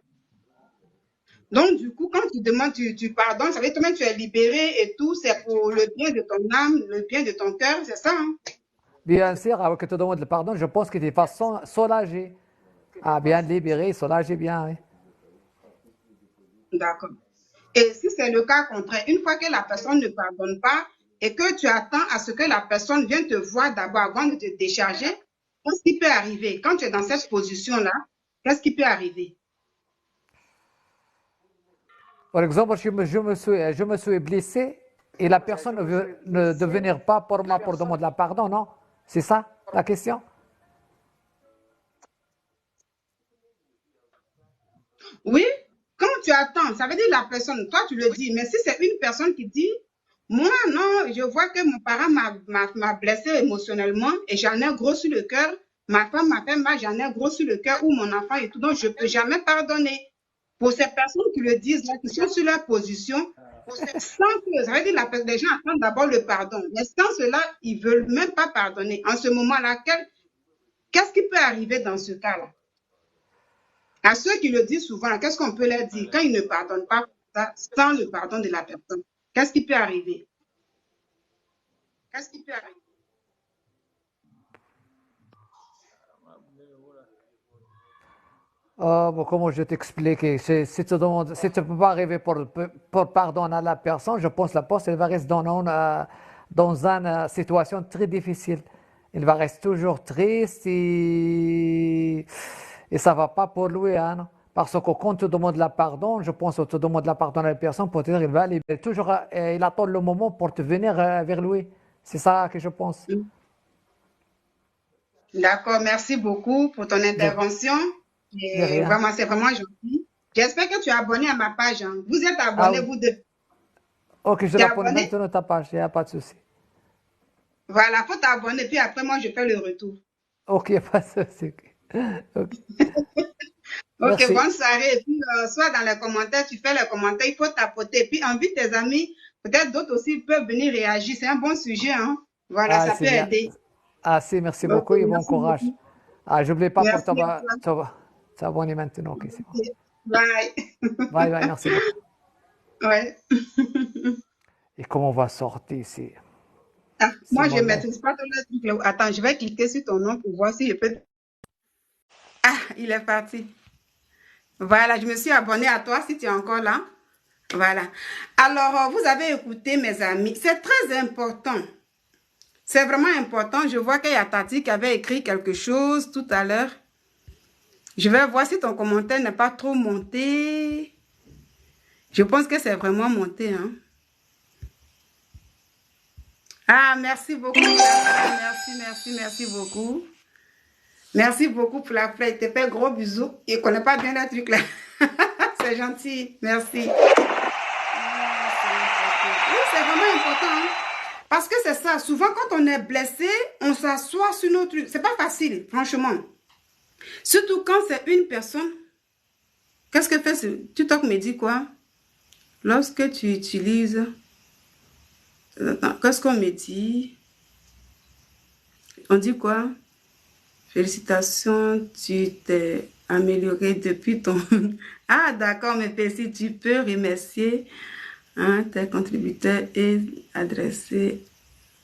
S2: donc, du coup, quand tu demandes, tu pardonnes, ça veut dire que toi-même tu es libéré et tout, c'est pour le bien de ton âme, le bien de ton cœur, c'est ça, hein?
S4: Bien sûr, avant que tu demandes le pardon, je pense que tu vas soulager. Ah, bien libéré, soulagé, bien, oui.
S2: D'accord. Et si c'est le cas contraire, une fois que la personne ne pardonne pas et que tu attends à ce que la personne vienne te voir d'abord avant de te décharger, qu'est-ce qui peut arriver? Quand tu es dans cette position-là, qu'est-ce qui peut arriver?
S4: Par exemple, je me suis blessé et la personne ne veut ne de venir pas pour moi pour demander la pardon, non? C'est ça la question?
S2: Oui, quand tu attends, ça veut dire la personne, toi tu le dis, mais si c'est une personne qui dit, moi non, je vois que mon parent m'a blessé émotionnellement et j'en ai gros sur le cœur, ma femme m'a fait mal, j'en ai gros sur le cœur ou mon enfant et tout, donc je ne peux jamais pardonner. Pour ces personnes qui le disent, là, qui sont sur leur position, sans que, ça veut dire les gens attendent d'abord le pardon, mais sans cela, ils ne veulent même pas pardonner. En ce moment-là, qu'est-ce qui peut arriver dans ce cas-là? À ceux qui le disent souvent, qu'est-ce qu'on peut leur dire quand ils ne pardonnent pas sans le pardon de la personne? Qu'est-ce qui peut arriver? Qu'est-ce qui peut arriver?
S4: Bon, comment je t'explique? Si tu demandes, si tu ne peux pas arriver pour pardonner à la personne, je pense que la personne elle va rester dans une situation très difficile. Il va rester toujours triste et ça ne va pas pour lui, hein, non? Parce que quand tu demandes la pardon, je pense que tu demandes la pardon à la personne pour te dire il va aller toujours, il attend le moment pour te venir vers lui. C'est ça que je pense.
S2: D'accord, merci beaucoup pour ton
S4: De,
S2: intervention.
S4: de
S2: Et
S4: rien.
S2: vraiment, c'est vraiment gentil. J'espère que tu es abonné à ma page, hein. Vous êtes
S4: Ah
S2: abonnés,
S4: oui.
S2: vous deux.
S4: Ok, je
S2: Tu es
S4: la connais
S2: abonné?
S4: maintenant ta page, il n'y a pas de souci.
S2: Voilà, faut t'abonner, puis après, moi, je fais le retour.
S4: Ok, pas de souci. Ok.
S2: Ok,
S4: Merci.
S2: bonne soirée. Et puis, soit dans les commentaires, tu fais les commentaires, il faut tapoter. Et puis, invite tes amis. Peut-être d'autres aussi peuvent venir réagir. C'est un bon sujet, hein. Voilà,
S4: Ah,
S2: ça peut
S4: c'est bien.
S2: aider.
S4: Ah, si, merci
S2: Ok,
S4: beaucoup et bon
S2: merci
S4: courage.
S2: beaucoup.
S4: Ah, j'oublie pas pour
S2: Merci à toi.
S4: t'abonner maintenant. Ok, c'est bon.
S2: Bye.
S4: Bye, bye, merci beaucoup.
S2: Ouais.
S4: Et comment on va sortir ici?
S2: Ah,
S4: C'est
S2: moi, je
S4: mon
S2: ne
S4: nom.
S2: maîtrise pas ton truc là. Attends, je vais cliquer sur ton nom pour voir si je peux. Ah, il est parti. Voilà, je me suis abonnée à toi si tu es encore là. Voilà. Alors, vous avez écouté, mes amis. C'est très important. C'est vraiment important. Je vois qu'il y a Tati qui avait écrit quelque chose tout à l'heure. Je vais voir si ton commentaire n'est pas trop monté. Je pense que c'est vraiment monté. Hein? Ah, merci beaucoup. Merci beaucoup. Merci beaucoup pour la fleur. Je te fais gros bisous. Il ne connaît pas bien le truc là. C'est gentil. Merci. Oui, c'est vraiment important. Hein? Parce que c'est ça. Souvent, quand on est blessé, on s'assoit sur nos trucs. C'est pas facile, franchement. Surtout quand c'est une personne. Qu'est-ce que fait ce TikTok me dit quoi? Lorsque tu utilises... Qu'est-ce qu'on me dit? On dit quoi? Félicitations, tu t'es amélioré depuis ton... Ah, d'accord, mais si tu peux remercier tes contributeurs et adresser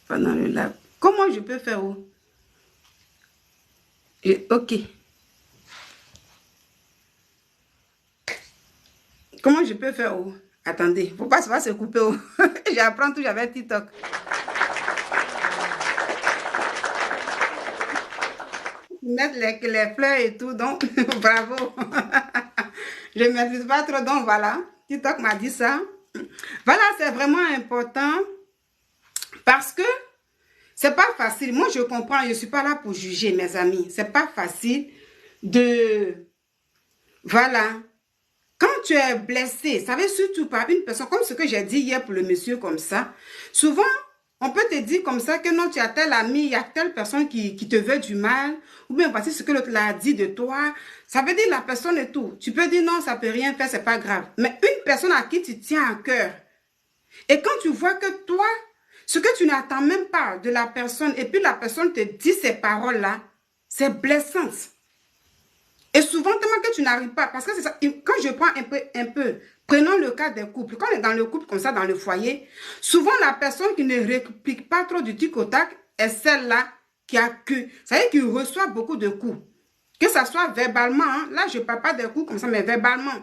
S2: pendant le live. Comment je peux faire? Ok. Comment je peux faire? Attendez, faut pas se couper. J'apprends tout, j'avais TikTok. Mettre les fleurs et tout, donc bravo. Je ne maîtrise pas trop, donc voilà. TikTok m'a dit ça. Voilà, c'est vraiment important parce que c'est pas facile. Moi, je comprends, je ne suis pas là pour juger, mes amis. C'est pas facile de... Voilà. Quand tu es blessé, ça veut surtout pas une personne, comme ce que j'ai dit hier pour le monsieur comme ça, souvent, on peut te dire comme ça que non, tu as tel ami, il y a telle personne qui te veut du mal, ou bien voici ce que l'autre a dit de toi. Ça veut dire la personne et tout. Tu peux dire non, ça peut rien faire, c'est pas grave. Mais une personne à qui tu tiens à cœur, et quand tu vois que toi, ce que tu n'attends même pas de la personne, et puis la personne te dit ces paroles-là, c'est blessant. Et souvent, tellement que tu n'arrives pas, parce que c'est ça, quand je prends un peu, prenons le cas des couples. Quand on est dans le couple comme ça, dans le foyer, souvent la personne qui ne réplique pas trop du tic au tac est celle-là qui a que, ça veut dire qu'il reçoit beaucoup de coups. Que ça soit verbalement, hein, là je ne parle pas des coups comme ça, mais verbalement.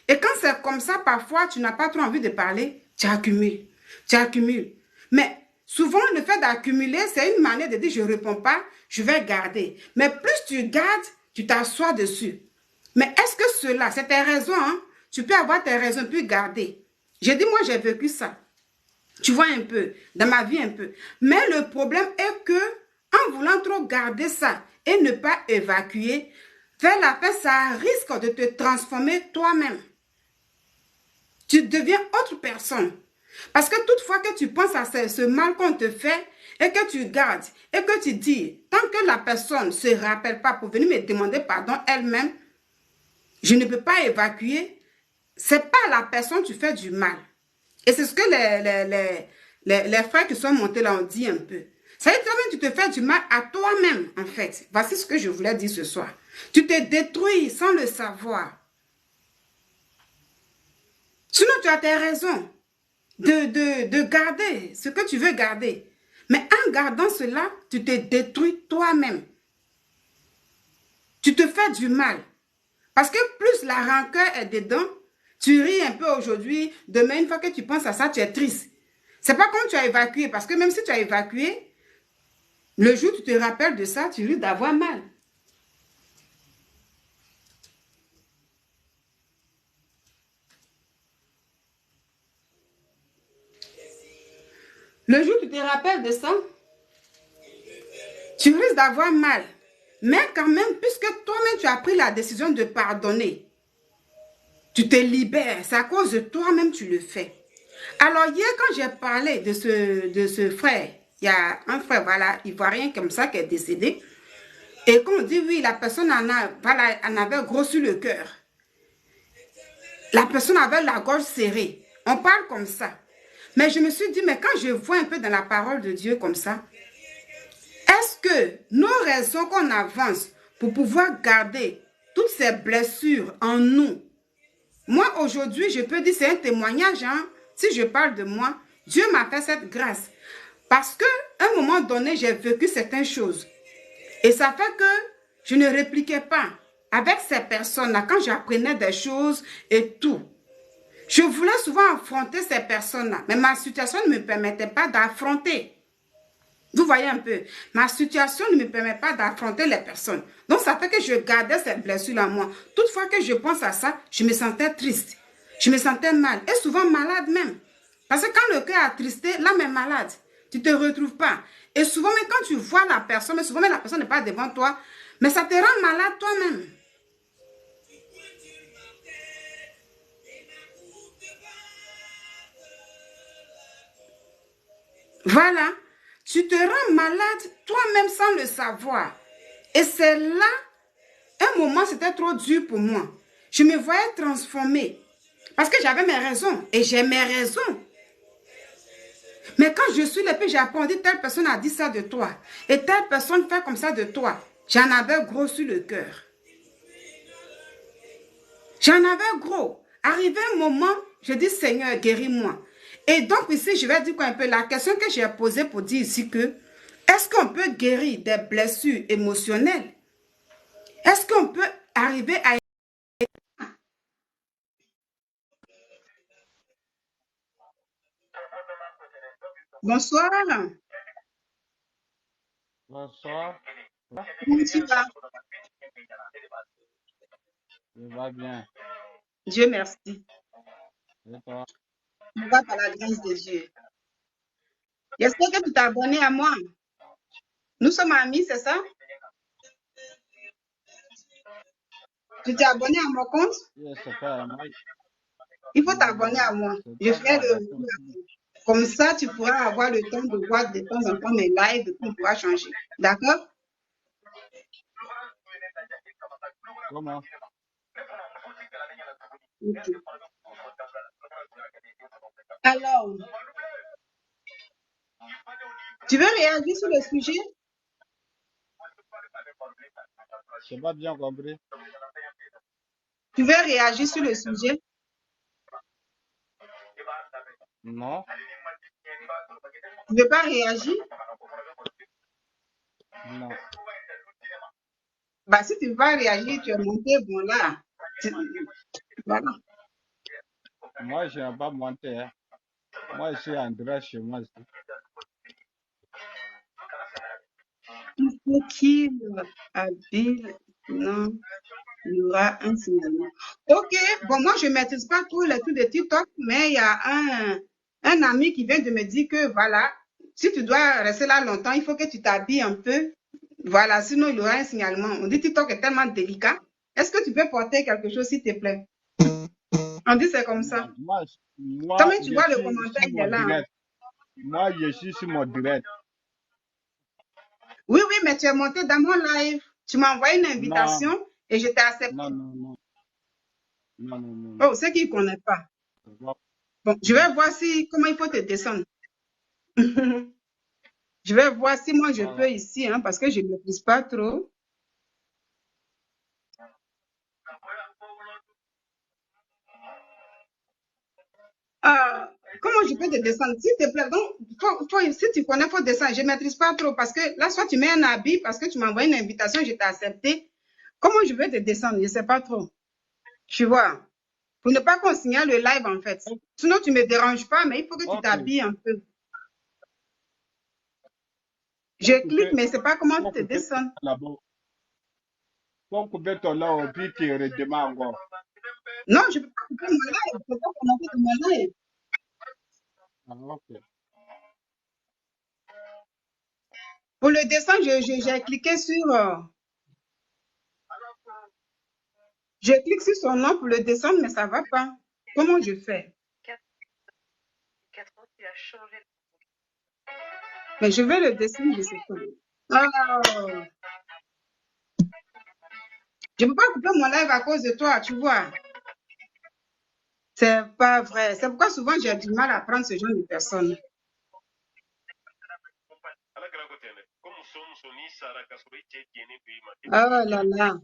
S2: Et quand c'est comme ça, parfois, tu n'as pas trop envie de parler, tu accumules, tu accumules. Mais souvent, le fait d'accumuler, c'est une manière de dire, je ne réponds pas, je vais garder. Mais plus tu gardes, tu t'assois dessus. Mais est-ce que cela, c'est tes raisons, hein? Tu peux avoir tes raisons puis garder. J'ai dit, moi, j'ai vécu ça. Tu vois un peu, dans ma vie un peu. Mais le problème est que, en voulant trop garder ça et ne pas évacuer, vers la fin, ça risque de te transformer toi-même. Tu deviens autre personne. Parce que toutefois que tu penses à ce mal qu'on te fait et que tu gardes et que tu dis, tant que la personne ne se rappelle pas pour venir me demander pardon elle-même, je ne peux pas évacuer, c'est pas la personne que tu fais du mal. Et c'est ce que les frères qui sont montés là ont dit un peu. Ça veut dire que tu te fais du mal à toi-même en fait. Voici ce que je voulais dire ce soir. Tu te détruis sans le savoir. Sinon tu as tes raisons de garder ce que tu veux garder. Mais en gardant cela, tu te détruis toi-même. Tu te fais du mal. Parce que plus la rancœur est dedans, tu ris un peu aujourd'hui, demain, une fois que tu penses à ça, tu es triste. C'est pas comme tu as évacué, parce que même si tu as évacué, le jour où tu te rappelles de ça, tu risques d'avoir mal. Le jour où tu te rappelles de ça, tu risques d'avoir mal. Mais quand même, puisque toi-même tu as pris la décision de pardonner, tu te libères. C'est à cause de toi-même que tu le fais. Alors hier, quand j'ai parlé de ce frère, il y a un frère, voilà, ivoirien comme ça qui est décédé. Et quand on dit oui, la personne en avait gros sur le cœur. La personne avait la gorge serrée. On parle comme ça. Mais je me suis dit, mais quand je vois un peu dans la parole de Dieu comme ça, est-ce que nos raisons qu'on avance pour pouvoir garder toutes ces blessures en nous, moi aujourd'hui, je peux dire, c'est un témoignage, hein? Si je parle de moi, Dieu m'a fait cette grâce. Parce qu'à un moment donné, j'ai vécu certaines choses. Et ça fait que je ne répliquais pas avec ces personnes-là quand j'apprenais des choses et tout. Je voulais souvent affronter ces personnes-là, mais ma situation ne me permettait pas d'affronter. Vous voyez un peu, ma situation ne me permet pas d'affronter les personnes. Donc, ça fait que je gardais cette blessure-là, moi. Toutefois que je pense à ça, je me sentais triste. Je me sentais mal, et souvent malade même. Parce que quand le cœur est attristé, l'âme est malade. Tu ne te retrouves pas. Et souvent, même quand tu vois la personne, mais souvent, même la personne n'est pas devant toi, mais ça te rend malade toi-même. Voilà. Tu te rends malade toi-même sans le savoir. Et c'est là, un moment, c'était trop dur pour moi. Je me voyais transformée. Parce que j'avais mes raisons. Et j'ai mes raisons. Mais quand je suis l'épée, j'ai appris, telle personne a dit ça de toi. Et telle personne fait comme ça de toi. J'en avais gros sur le cœur. J'en avais gros. Arrivé un moment, je dis, Seigneur, guéris-moi. Et donc ici, je vais dire un peu la question que j'ai posée pour dire ici que, est-ce qu'on peut guérir des blessures émotionnelles? Est-ce qu'on peut arriver à... Bonsoir.
S5: Bonsoir.
S2: Comment tu vas?
S5: Je vais bien.
S2: Dieu merci.
S5: Et toi?
S2: On va par la grâce de Dieu. J'espère que tu t'es abonné à moi. Nous sommes amis, c'est ça? Tu t'es abonné à mon compte?
S5: Je sais pas, moi,
S2: Il faut t'abonner à moi. Je ferai le... Comme ça, tu pourras avoir le temps de voir de temps en temps mes lives et puis on pourra changer. D'accord?
S5: comment?
S2: Ok. Alors, tu veux réagir sur le sujet?
S5: Je n'ai pas bien compris.
S2: Tu veux réagir sur le sujet?
S5: Non,
S2: Tu ne veux pas réagir?
S5: non.
S2: Bah, si tu ne veux pas réagir, tu es monté, bon là. Voilà.
S5: Moi, je n'ai pas monté. Hein. Moi, je suis en droit chez moi.
S2: Il faut qu'il habille, non, il y aura un signalement. Ok, bon, moi, je ne maîtrise pas tous les trucs de TikTok, mais il y a un ami qui vient de me dire que, voilà, si tu dois rester là longtemps, il faut que tu t'habilles un peu. Voilà, sinon, il y aura un signalement. On dit TikTok est tellement délicat. Est-ce que tu peux porter quelque chose, s'il te plaît? On dit c'est comme ça.
S5: Moi,
S2: Toi-même, tu
S5: je
S2: vois le
S5: suis
S2: commentaire,
S5: sur
S2: il est
S5: mon
S2: là.
S5: direct. Moi, je suis sur mon direct.
S2: Oui, oui, mais tu es monté dans mon live. Tu m'as envoyé une
S5: Non,
S2: invitation et je t'ai accepté.
S5: non, non, non. Non, non, non.
S2: Oh, c'est qu'il ne connaît pas.
S5: Non.
S2: Bon, je vais voir si, comment il faut te descendre. Je vais voir si moi je
S5: Voilà.
S2: peux ici, hein, parce que je ne maîtrise pas trop. Ah, comment je peux te descendre? S'il te plaît, donc, si tu connais, il faut descendre. Je ne maîtrise pas trop parce que là, soit tu mets un habit parce que tu m'as envoyé une invitation, je t'ai accepté. Comment je peux te descendre? Je ne sais pas trop. Tu vois, pour ne pas qu'on signale le live en fait. Sinon, tu ne me déranges pas, mais il faut que tu
S5: Ok.
S2: t'habilles un peu. Je clique, mais je ne sais pas comment te descendre.
S5: Là-bas. Faut couper ton là au puis tu redémarres encore.
S2: Non, je ne peux pas couper mon live. Je ne peux pas commenter de mon live.
S5: Ah, ok.
S2: Pour le descendre, j'ai cliqué sur... je clique sur son nom pour le descendre, mais ça ne va pas. Comment je fais? Mais je vais le descendre, je ne sais pas. Oh. Je ne peux pas couper mon live à cause de toi, tu vois. C'est pas vrai. C'est pourquoi souvent j'ai du mal à prendre ce genre de personnes. Oh là là.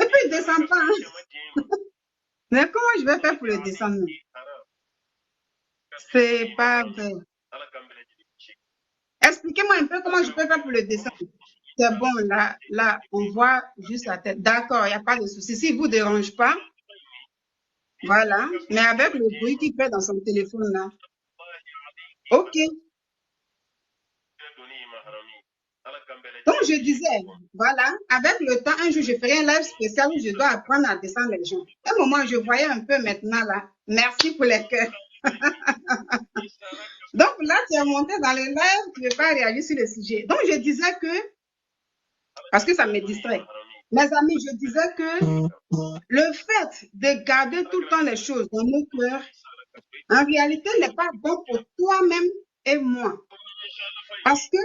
S2: Et puis il ne descend pas. Hein. Mais comment je vais faire pour le descendre? C'est pas vrai. Expliquez-moi un peu comment je peux faire pour le descendre. C'est bon, là, on voit juste la tête. D'accord, il n'y a pas de souci. S'il ne vous dérange pas, voilà. Mais avec le bruit qu'il fait dans son téléphone, là. Ok. Donc, je disais, voilà, avec le temps, un jour, je ferai un live spécial où je dois apprendre à descendre les gens. À un moment, je voyais un peu maintenant là. Merci pour les cœurs. Donc là, tu es monté dans le live, tu ne veux pas réagir sur le sujet. Donc, je disais que, parce que ça me distrait, mes amis, je disais que le fait de garder tout le temps les choses dans nos cœurs, en réalité, n'est pas bon pour toi-même et moi. Parce que,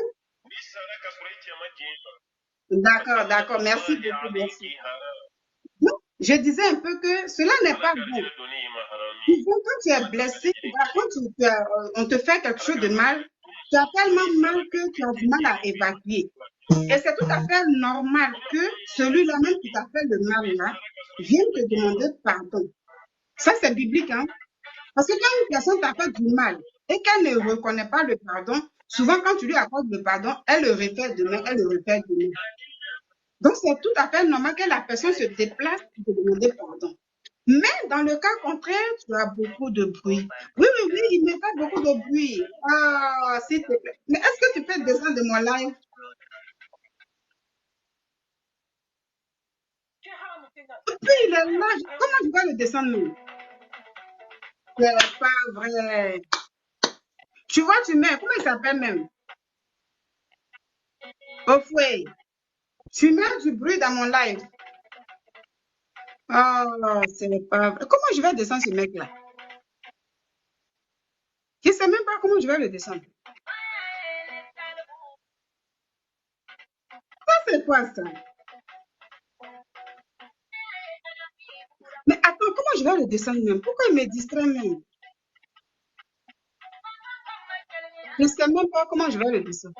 S2: d'accord, merci beaucoup, merci. Donc, je disais un peu que cela n'est pas bon. Souvent, quand tu es blessé, on te fait quelque chose de mal, tu as tellement mal que tu as du mal à évacuer. Et c'est tout à fait normal que celui-là même qui t'a fait le mal là vienne te demander pardon. Ça, c'est biblique, hein? Parce que quand une personne t'a fait du mal et qu'elle ne reconnaît pas le pardon, souvent quand tu lui accordes le pardon, elle le refait demain, elle le refait demain. Donc, c'est tout à fait normal que la personne se déplace pour te demander pardon. Mais dans le cas contraire, tu as beaucoup de bruit. Oui, il me fait beaucoup de bruit. Ah, s'il te plaît. Mais est-ce que tu peux descendre de mon live? Et puis, il est là. Comment je vais le descendre même? C'est pas vrai. Tu vois, tu mets, comment il s'appelle même? Ofway. Tu mets du bruit dans mon live. Oh, c'est pas vrai. Comment je vais descendre ce mec-là? Je ne sais même pas comment je vais le descendre. Ça, c'est quoi ça? Mais attends, comment je vais le descendre même? Pourquoi il me distrait même? Je ne sais même pas comment je vais le descendre.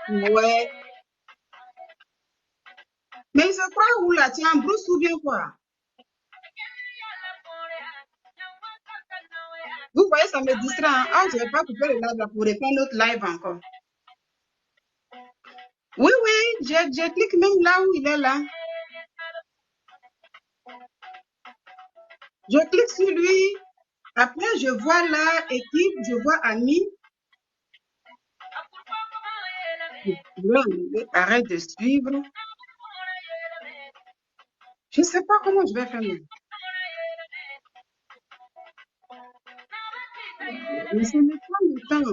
S2: Ouais. Mais il se croit où là? Tu es en brousse ou bien quoi? Vous voyez, ça me distrait. Hein? Ah, je ne vais pas couper le live là pour répondre notre live encore. Oui, je clique même là où il est là. Je clique sur lui. Après, je vois là, équipe, je vois ami. Arrête de suivre. Je ne sais pas comment je vais faire. Mais ça me prend du temps.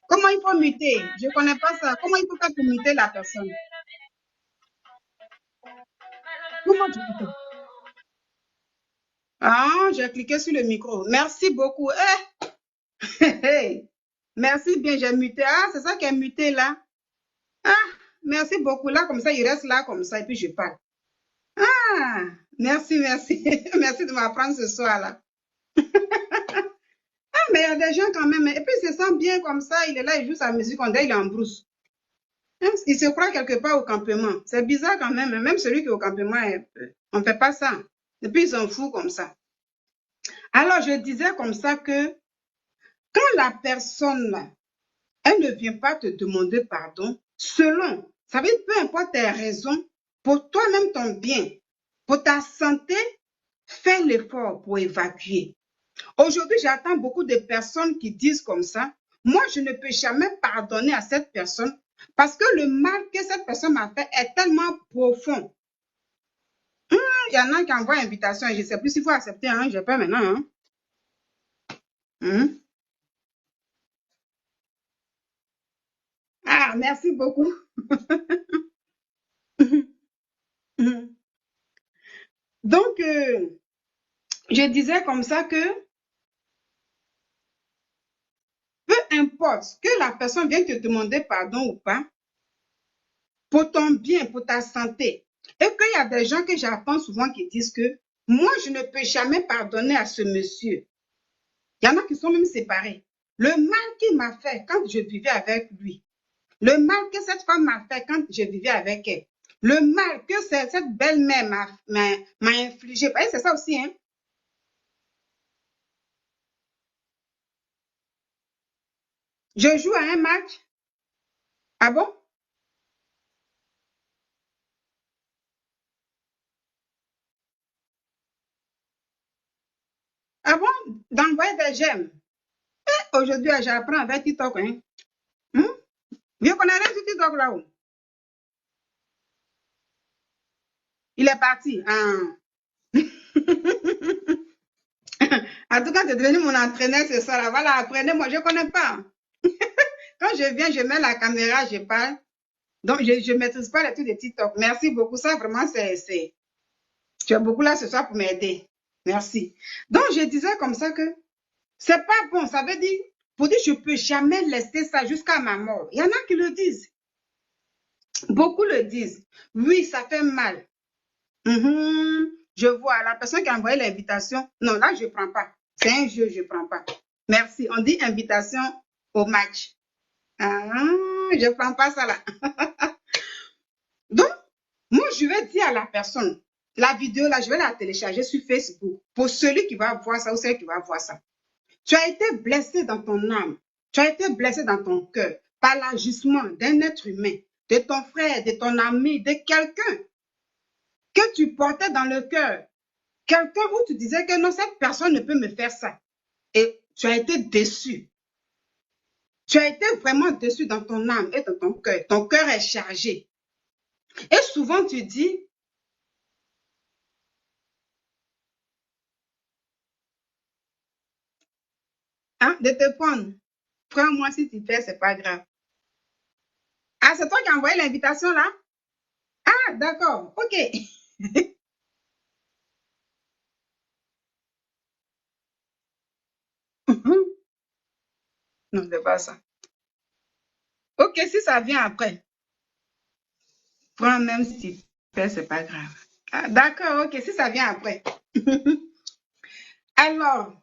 S2: Comment il faut muter? Je ne connais pas ça. Comment il faut faire pour muter la personne? Comment tu fais? Ah, j'ai cliqué sur le micro. Merci beaucoup. Merci bien, j'ai muté. Ah, c'est ça qui est muté là. Ah, merci beaucoup. Là, comme ça, il reste là comme ça et puis je parle. Ah, merci. Merci de m'apprendre ce soir là. Ah, mais il y a des gens quand même. Et puis, il se sent bien comme ça. Il est là, il joue sa musique. On dirait il est en brousse. Hein, il se croit quelque part au campement. C'est bizarre quand même. Même celui qui est au campement, on ne fait pas ça. Et puis, ils s'en foutent comme ça. Alors, je disais comme ça que quand la personne, là, elle ne vient pas te demander pardon, selon, ça veut dire peu importe tes raisons, pour toi-même ton bien, pour ta santé, fais l'effort pour évacuer. Aujourd'hui, j'attends beaucoup de personnes qui disent comme ça, moi, je ne peux jamais pardonner à cette personne parce que le mal que cette personne m'a fait est tellement profond. Il y en a qui envoient invitation et je ne sais plus s'il faut accepter, hein, j'ai peur maintenant. Hein. Ah, merci beaucoup. Donc, je disais comme ça que peu importe que la personne vienne te demander pardon ou pas, pour ton bien, pour ta santé, et qu'il y a des gens que j'apprends souvent qui disent que moi, je ne peux jamais pardonner à ce monsieur. Il y en a qui sont même séparés. Le mal qu'il m'a fait quand je vivais avec lui, le mal que cette femme m'a fait quand je vivais avec elle, le mal que cette belle-mère m'a infligé. C'est ça aussi, hein? Je joue à un match. Ah bon? d'envoyer des j'aime. Aujourd'hui, j'apprends avec TikTok. Hein. Vous connaissez rien sur TikTok là-haut? Il est parti. En tout cas, c'est devenu mon entraîneur, c'est ça. Là. Voilà, apprenez-moi, je ne connais pas. Quand je viens, je mets la caméra, je parle. Donc, je ne maîtrise pas les trucs de TikTok. Merci beaucoup. Ça, vraiment, c'est... Tu es beaucoup là ce soir pour m'aider. Merci. Donc, je disais comme ça que c'est pas bon. Ça veut dire, pour dire, je ne peux jamais laisser ça jusqu'à ma mort. Il y en a qui le disent. Beaucoup le disent. Oui, ça fait mal. Je vois la personne qui a envoyé l'invitation. Non, là, je ne prends pas. C'est un jeu, je ne prends pas. Merci. On dit invitation au match. Je ne prends pas ça là. Donc, moi, je vais dire à la personne, la vidéo là, je vais la télécharger sur Facebook pour celui qui va voir ça ou celle qui va voir ça. Tu as été blessé dans ton âme. Tu as été blessé dans ton cœur par l'agissement d'un être humain, de ton frère, de ton ami, de quelqu'un que tu portais dans le cœur. Quelqu'un où tu disais que non, cette personne ne peut me faire ça. Et tu as été déçu. Tu as été vraiment déçu dans ton âme et dans ton cœur. Ton cœur est chargé. Et souvent, tu dis, de te prendre. Prends-moi si tu fais, c'est pas grave. Ah, c'est toi qui as envoyé l'invitation là? Ah, d'accord, ok. Non, c'est pas ça. Ok, si ça vient après. Prends même si tu fais, c'est pas grave. Ah, d'accord, ok, si ça vient après. Alors,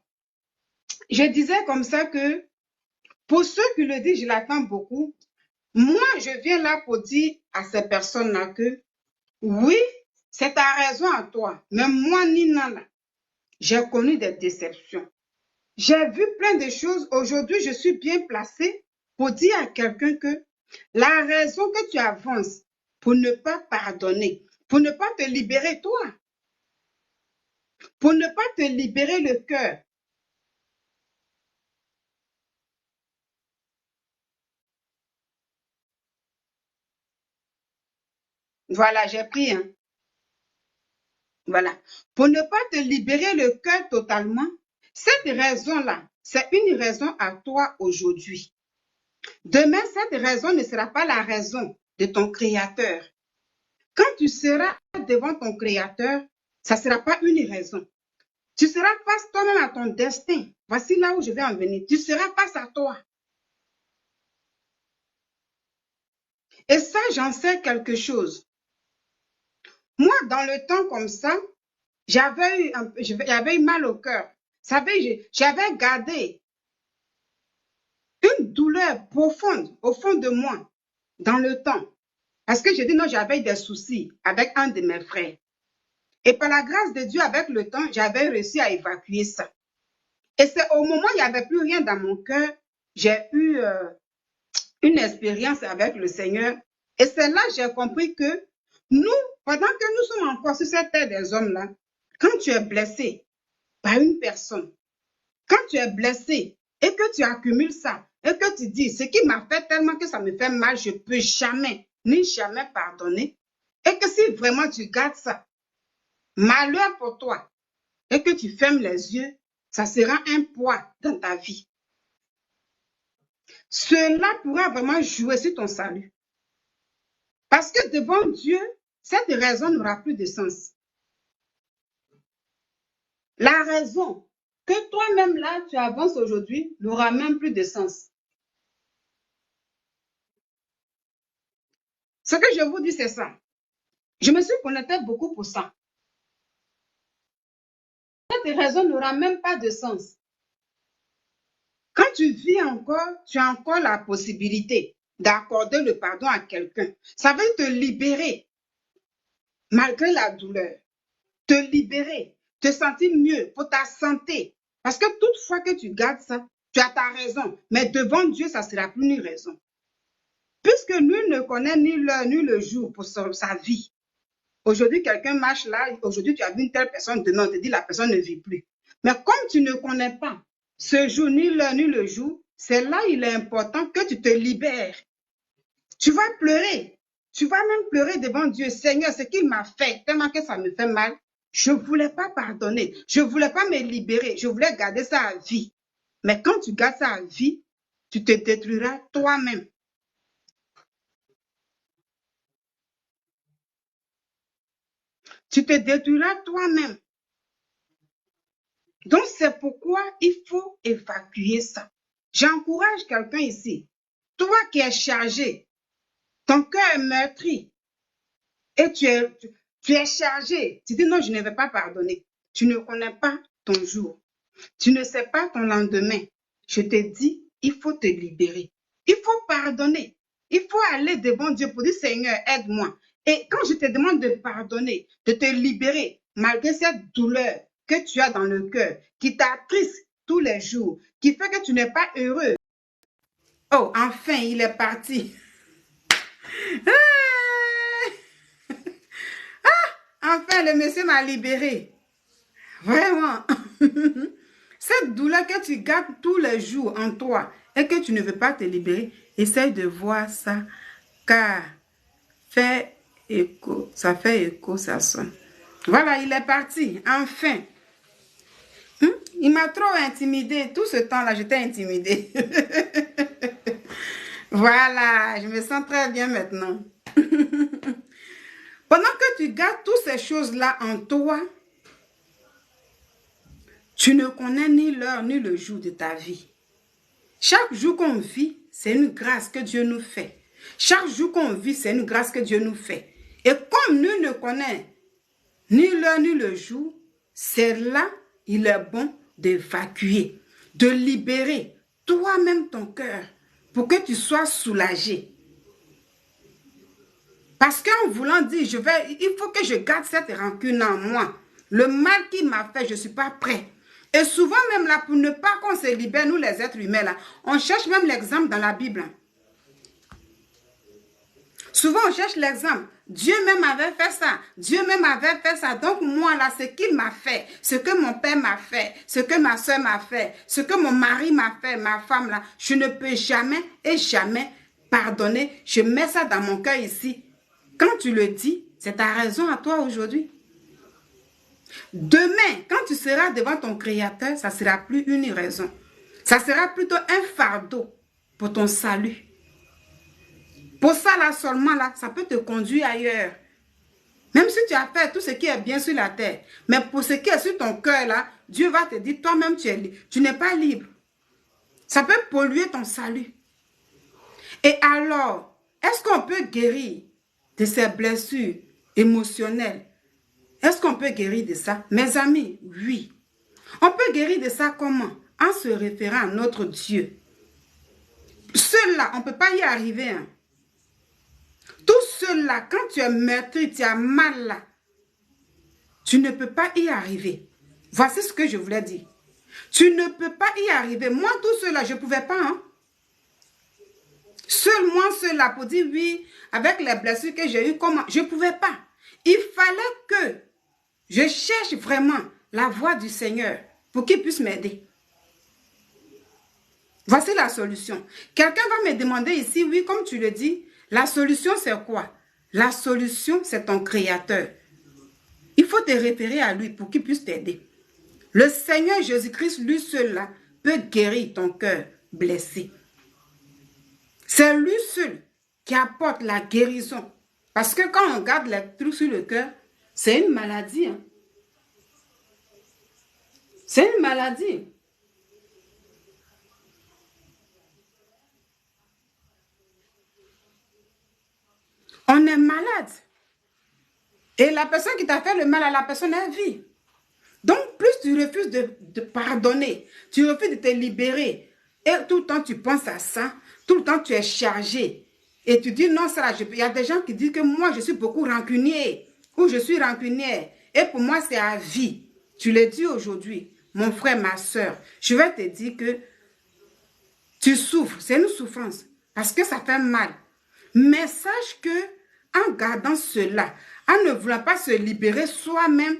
S2: je disais comme ça que pour ceux qui le disent, je l'attends beaucoup. Moi, je viens là pour dire à ces personnes-là que oui, c'est ta raison à toi. Mais moi, Nina, là, j'ai connu des déceptions. J'ai vu plein de choses. Aujourd'hui, je suis bien placée pour dire à quelqu'un que la raison que tu avances pour ne pas pardonner, pour ne pas te libérer toi, pour ne pas te libérer le cœur. Voilà, j'ai pris. Voilà. Pour ne pas te libérer le cœur totalement, cette raison-là, c'est une raison à toi aujourd'hui. Demain, cette raison ne sera pas la raison de ton Créateur. Quand tu seras devant ton Créateur, ça ne sera pas une raison. Tu seras face toi-même à ton destin. Voici là où je vais en venir. Tu seras face à toi. Et ça, j'en sais quelque chose. Moi, dans le temps comme ça, j'avais eu mal au cœur. J'avais gardé une douleur profonde au fond de moi dans le temps. Parce que j'ai dit non, j'avais des soucis avec un de mes frères. Et par la grâce de Dieu, avec le temps, j'avais réussi à évacuer ça. Et c'est au moment où il n'y avait plus rien dans mon cœur, j'ai eu une expérience avec le Seigneur. Et c'est là que j'ai compris que nous, pendant que nous sommes encore sur cette terre des hommes-là, quand tu es blessé par une personne, quand tu es blessé et que tu accumules ça, et que tu dis, ce qui m'a fait tellement que ça me fait mal, je ne peux jamais, ni jamais pardonner, et que si vraiment tu gardes ça, malheur pour toi, et que tu fermes les yeux, ça sera un poids dans ta vie. Cela pourra vraiment jouer sur ton salut. Parce que devant Dieu, cette raison n'aura plus de sens. La raison que toi-même là, tu avances aujourd'hui, n'aura même plus de sens. Ce que je vous dis, c'est ça. Je me suis connectée beaucoup pour ça. Cette raison n'aura même pas de sens. Quand tu vis encore, tu as encore la possibilité d'accorder le pardon à quelqu'un. Ça va te libérer, malgré la douleur. Te libérer, te sentir mieux pour ta santé. Parce que toutefois que tu gardes ça, tu as ta raison. Mais devant Dieu, ça ne sera plus une raison. Puisque nul ne connaît ni l'heure ni le jour pour sa vie. Aujourd'hui, quelqu'un marche là, aujourd'hui tu as vu une telle personne, demain on te dit la personne ne vit plus. Mais comme tu ne connais pas ce jour, ni l'heure, ni le jour, c'est là il est important que tu te libères. Tu vas pleurer. Tu vas même pleurer devant Dieu. Seigneur, ce qu'il m'a fait, tellement que ça me fait mal, je ne voulais pas pardonner. Je ne voulais pas me libérer. Je voulais garder ça à vie. Mais quand tu gardes ça à vie, tu te détruiras toi-même. Tu te détruiras toi-même. Donc, c'est pourquoi il faut évacuer ça. J'encourage quelqu'un ici. Toi qui es chargé, ton cœur est meurtri et tu es chargé. Tu dis non, je ne vais pas pardonner. Tu ne connais pas ton jour. Tu ne sais pas ton lendemain. Je te dis, il faut te libérer. Il faut pardonner. Il faut aller devant Dieu pour dire, Seigneur, aide-moi. Et quand je te demande de pardonner, de te libérer, malgré cette douleur que tu as dans le cœur, qui t'attriste tous les jours, qui fait que tu n'es pas heureux. Oh, enfin, il est parti. Enfin, le monsieur m'a libéré. Vraiment. Cette douleur que tu gardes tous les jours en toi et que tu ne veux pas te libérer, essaye de voir ça, car fait écho, ça sonne. Voilà, il est parti, enfin. Il m'a trop intimidé. Tout ce temps-là, j'étais intimidée. Voilà, je me sens très bien maintenant. Pendant que tu gardes toutes ces choses-là en toi, tu ne connais ni l'heure ni le jour de ta vie. Chaque jour qu'on vit, c'est une grâce que Dieu nous fait. Chaque jour qu'on vit, c'est une grâce que Dieu nous fait. Et comme nul ne connaît ni l'heure ni le jour, c'est là, il est bon d'évacuer, de libérer toi-même ton cœur pour que tu sois soulagé. Parce qu'en voulant dire, il faut que je garde cette rancune en moi. Le mal qu'il m'a fait, je ne suis pas prêt. Et souvent même là, pour ne pas qu'on se libère, nous les êtres humains là, on cherche même l'exemple dans la Bible. Souvent on cherche l'exemple. Dieu même avait fait ça. Dieu même avait fait ça. Donc moi là, ce qu'il m'a fait, ce que mon père m'a fait, ce que ma soeur m'a fait, ce que mon mari m'a fait, ma femme là, je ne peux jamais et jamais pardonner. Je mets ça dans mon cœur ici. Quand tu le dis, c'est ta raison à toi aujourd'hui. Demain, quand tu seras devant ton Créateur, ça ne sera plus une raison. Ça sera plutôt un fardeau pour ton salut. Pour ça, là seulement, là, ça peut te conduire ailleurs. Même si tu as fait tout ce qui est bien sur la terre. Mais pour ce qui est sur ton cœur, là, Dieu va te dire, toi-même, tu n'es pas libre. Ça peut polluer ton salut. Et alors, est-ce qu'on peut guérir de ces blessures émotionnelles? Est-ce qu'on peut guérir de ça? Mes amis, oui. On peut guérir de ça comment? En se référant à notre Dieu. Seul-là, on ne peut pas y arriver. Hein. Tout seul-là, quand tu es meurtri, tu as mal là, tu ne peux pas y arriver. Voici ce que je voulais dire. Tu ne peux pas y arriver. Moi, tout seul-là, je ne pouvais pas. Hein. Seul moi, seul-là, pour dire oui, avec les blessures que j'ai eues, comment? Je ne pouvais pas. Il fallait que je cherche vraiment la voix du Seigneur pour qu'il puisse m'aider. Voici la solution. Quelqu'un va me demander ici, oui, comme tu le dis, la solution c'est quoi? La solution c'est ton Créateur. Il faut te référer à lui pour qu'il puisse t'aider. Le Seigneur Jésus-Christ, lui seul là, peut guérir ton cœur blessé. C'est lui seul qui apporte la guérison. Parce que quand on garde les trucs sur le cœur, c'est une maladie. Hein? C'est une maladie. On est malade. Et la personne qui t'a fait le mal à la personne, elle vit. Donc, plus tu refuses de pardonner, tu refuses de te libérer, et tout le temps tu penses à ça, tout le temps tu es chargé, et tu dis non, ça, il y a des gens qui disent que moi je suis beaucoup rancunier, ou je suis rancunière, et pour moi c'est à vie. Tu le dis aujourd'hui, mon frère, ma soeur, je vais te dire que tu souffres, c'est une souffrance, parce que ça fait mal. Mais sache que en gardant cela, en ne voulant pas se libérer soi-même,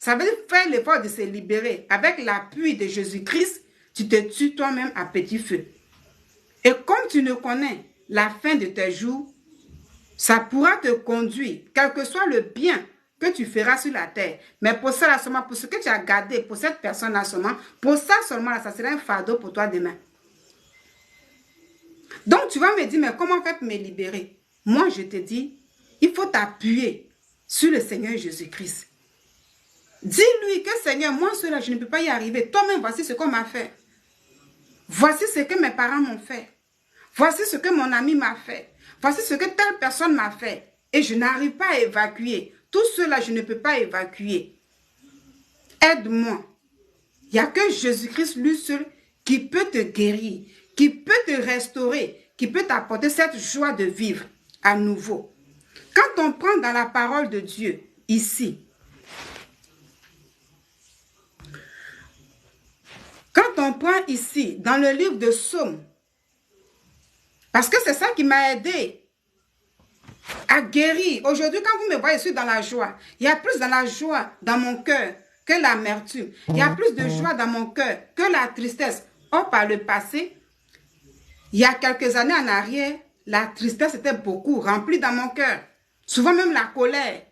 S2: Ça veut dire faire l'effort de se libérer. Avec l'appui de Jésus-Christ, tu te tues toi-même à petit feu. Et comme tu ne connais la fin de tes jours, ça pourra te conduire, quel que soit le bien que tu feras sur la terre. Mais pour ça seulement, pour ce que tu as gardé, pour cette personne-là seulement, pour ça seulement, ça sera un fardeau pour toi demain. Donc tu vas me dire, mais comment faire pour me libérer? Moi, je te dis, il faut t'appuyer sur le Seigneur Jésus-Christ. Dis-lui que Seigneur, moi cela, je ne peux pas y arriver. Toi-même, voici ce qu'on m'a fait. Voici ce que mes parents m'ont fait. Voici ce que mon ami m'a fait. Voici ce que telle personne m'a fait. Et je n'arrive pas à évacuer. Tout cela, je ne peux pas évacuer. Aide-moi. Il n'y a que Jésus-Christ lui seul qui peut te guérir, qui peut te restaurer, qui peut t'apporter cette joie de vivre à nouveau. Quand on prend dans la parole de Dieu, ici, quand on prend ici, dans le livre de Psaume, parce que c'est ça qui m'a aidé à guérir. Aujourd'hui, quand vous me voyez, je suis dans la joie. Il y a plus dans la joie dans mon cœur que l'amertume. Il y a plus de joie dans mon cœur que la tristesse. Or, par le passé, il y a quelques années en arrière, la tristesse était beaucoup remplie dans mon cœur. Souvent même la colère.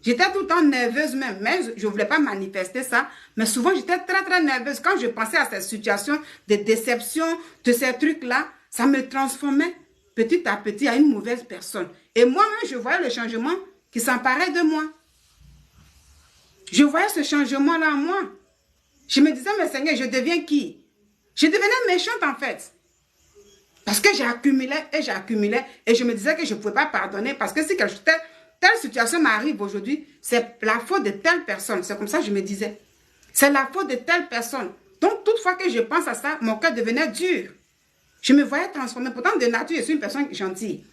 S2: J'étais tout le temps nerveuse même, mais je ne voulais pas manifester ça. Mais souvent, j'étais très, très nerveuse. Quand je pensais à cette situation de déception, de ces trucs-là, ça me transformait petit à petit à une mauvaise personne. Et moi-même, je voyais le changement qui s'emparait de moi. Je voyais ce changement-là en moi. Je me disais, mais Seigneur, je deviens qui? Je devenais méchante en fait. Parce que j'accumulais et je me disais que je ne pouvais pas pardonner parce que si telle situation m'arrive aujourd'hui, c'est la faute de telle personne. C'est comme ça que je me disais. C'est la faute de telle personne. Donc, toutefois que je pense à ça, mon cœur devenait dur. Je me voyais transformer. Pourtant, de nature, je suis une personne gentille.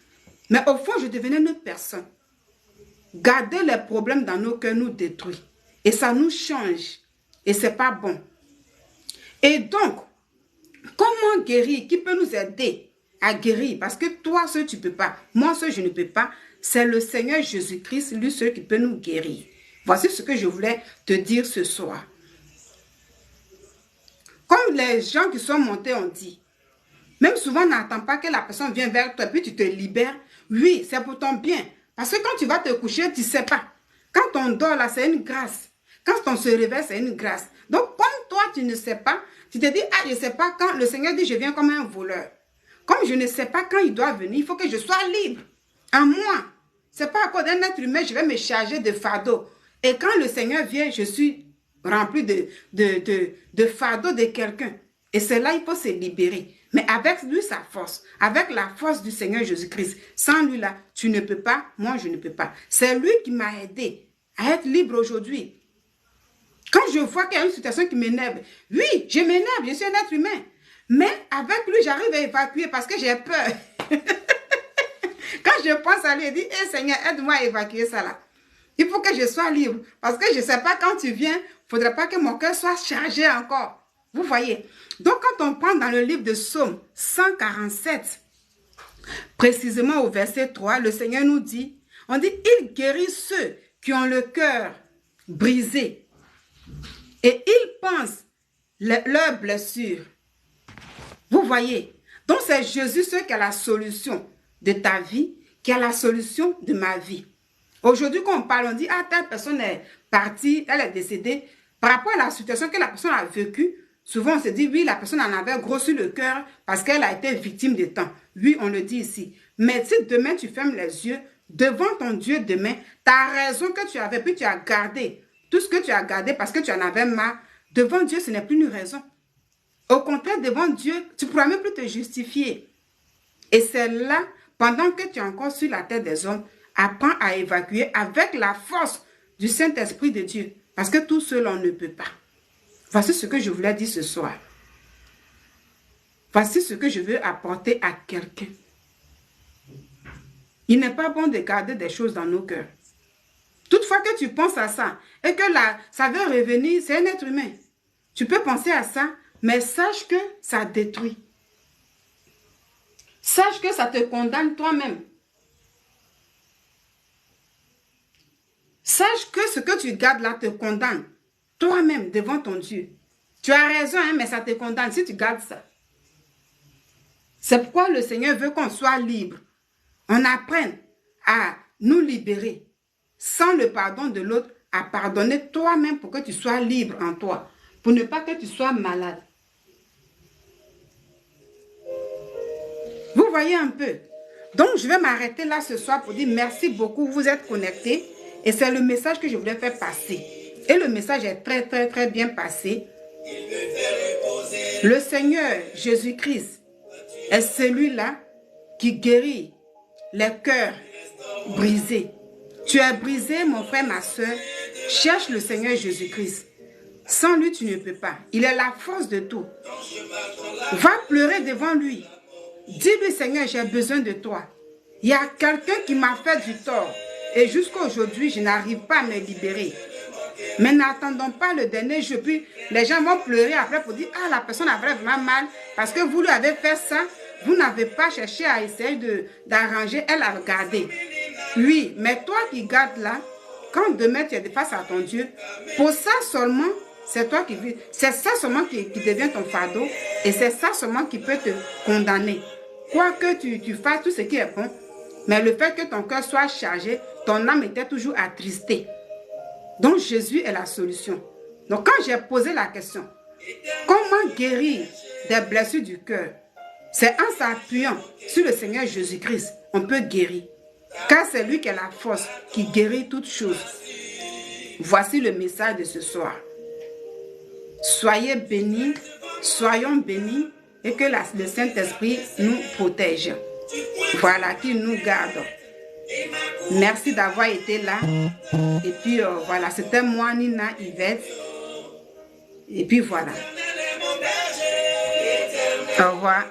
S2: Mais au fond, je devenais une autre personne. Garder les problèmes dans nos cœurs nous détruit. Et ça nous change. Et ce n'est pas bon. Et donc, comment guérir? Qui peut nous aider à guérir? Parce que toi, seul, tu ne peux pas. Moi, seul, je ne peux pas. C'est le Seigneur Jésus-Christ, lui seul, qui peut nous guérir. Voici ce que je voulais te dire ce soir. Comme les gens qui sont montés ont dit, même souvent, on n'attend pas que la personne vienne vers toi, puis tu te libères. Oui, c'est pour ton bien. Parce que quand tu vas te coucher, tu ne sais pas. Quand on dort là, c'est une grâce. Quand on se réveille, c'est une grâce. Donc, comme toi, tu ne sais pas, tu te dis, ah, je ne sais pas quand. Le Seigneur dit, je viens comme un voleur. Comme je ne sais pas quand il doit venir, il faut que je sois libre. En moi. Ce n'est pas à cause d'un être humain, je vais me charger de fardeau. Et quand le Seigneur vient, je suis rempli de fardeau de quelqu'un. Et c'est là, il faut se libérer. Mais avec lui, sa force, avec la force du Seigneur Jésus-Christ, sans lui là, tu ne peux pas, moi je ne peux pas. C'est lui qui m'a aidé à être libre aujourd'hui. Quand je vois qu'il y a une situation qui m'énerve, oui, je m'énerve, je suis un être humain. Mais avec lui, j'arrive à évacuer parce que j'ai peur. Quand je pense à lui, je dis, hey, Seigneur, aide-moi à évacuer ça là. Il faut que je sois libre. Parce que je ne sais pas quand tu viens, il ne faudrait pas que mon cœur soit chargé encore. Vous voyez? Donc, quand on prend dans le livre de Psaume 147, précisément au verset 3, le Seigneur nous dit, on dit, il guérit ceux qui ont le cœur brisé et il pense leurs blessures. Vous voyez? Donc, c'est Jésus seul qui a la solution de ta vie, qui a la solution de ma vie. Aujourd'hui, quand on parle, on dit, ah, telle personne est partie, elle est décédée. Par rapport à la situation que la personne a vécue, souvent on se dit, oui, la personne en avait gros sur le cœur parce qu'elle a été victime de temps. Oui, on le dit ici. Mais si demain tu fermes les yeux, devant ton Dieu demain, ta raison que tu avais, puis tu as gardé tout ce que tu as gardé parce que tu en avais marre, devant Dieu, ce n'est plus une raison. Au contraire, devant Dieu, tu ne pourras même plus te justifier. Et c'est là, pendant que tu es encore sur la tête des hommes, apprends à évacuer avec la force du Saint-Esprit de Dieu. Parce que tout seul, on ne peut pas. Voici ce que je voulais dire ce soir. Voici ce que je veux apporter à quelqu'un. Il n'est pas bon de garder des choses dans nos cœurs. Toutefois que tu penses à ça et que là, ça veut revenir, c'est un être humain. Tu peux penser à ça, mais sache que ça détruit. Sache que ça te condamne toi-même. Sache que ce que tu gardes là te condamne. toi-même devant ton Dieu. Tu as raison, hein, mais ça te condamne si tu gardes ça. C'est pourquoi le Seigneur veut qu'on soit libre. On apprenne à nous libérer sans le pardon de l'autre, à pardonner toi-même pour que tu sois libre en toi, pour ne pas que tu sois malade. Vous voyez un peu. Donc, je vais m'arrêter là ce soir pour dire merci beaucoup, vous êtes connectés et c'est le message que je voulais faire passer. Et le message est très, très, très bien passé. Le Seigneur Jésus-Christ est celui-là qui guérit les cœurs brisés. Tu es brisé, mon frère, ma soeur. Cherche le Seigneur Jésus-Christ. Sans lui, tu ne peux pas. Il est la force de tout. Va pleurer devant lui. Dis-lui, Seigneur, j'ai besoin de toi. Il y a quelqu'un qui m'a fait du tort. Et jusqu'à aujourd'hui, je n'arrive pas à me libérer. Mais n'attendons pas le dernier jour. Puis les gens vont pleurer après pour dire, ah, la personne a vraiment mal. Parce que vous lui avez fait ça. Vous n'avez pas cherché à essayer d'arranger. Elle a gardé. Oui, mais toi qui gardes là, quand demain tu es face à ton Dieu, pour ça seulement, c'est toi qui vis. C'est ça seulement qui devient ton fardeau. Et c'est ça seulement qui peut te condamner. Quoi que tu fasses tout ce qui est bon, mais le fait que ton cœur soit chargé, ton âme était toujours attristée. Donc Jésus est la solution. Donc quand j'ai posé la question, comment guérir des blessures du cœur? C'est en s'appuyant sur le Seigneur Jésus-Christ, on peut guérir. Car c'est lui qui a la force, qui guérit toutes choses. Voici le message de ce soir. Soyez bénis, soyons bénis et que le Saint-Esprit nous protège. Voilà, qu'il nous garde. Merci d'avoir été là. Et puis voilà, c'était moi, Nina Yvette. Et puis voilà. Au revoir.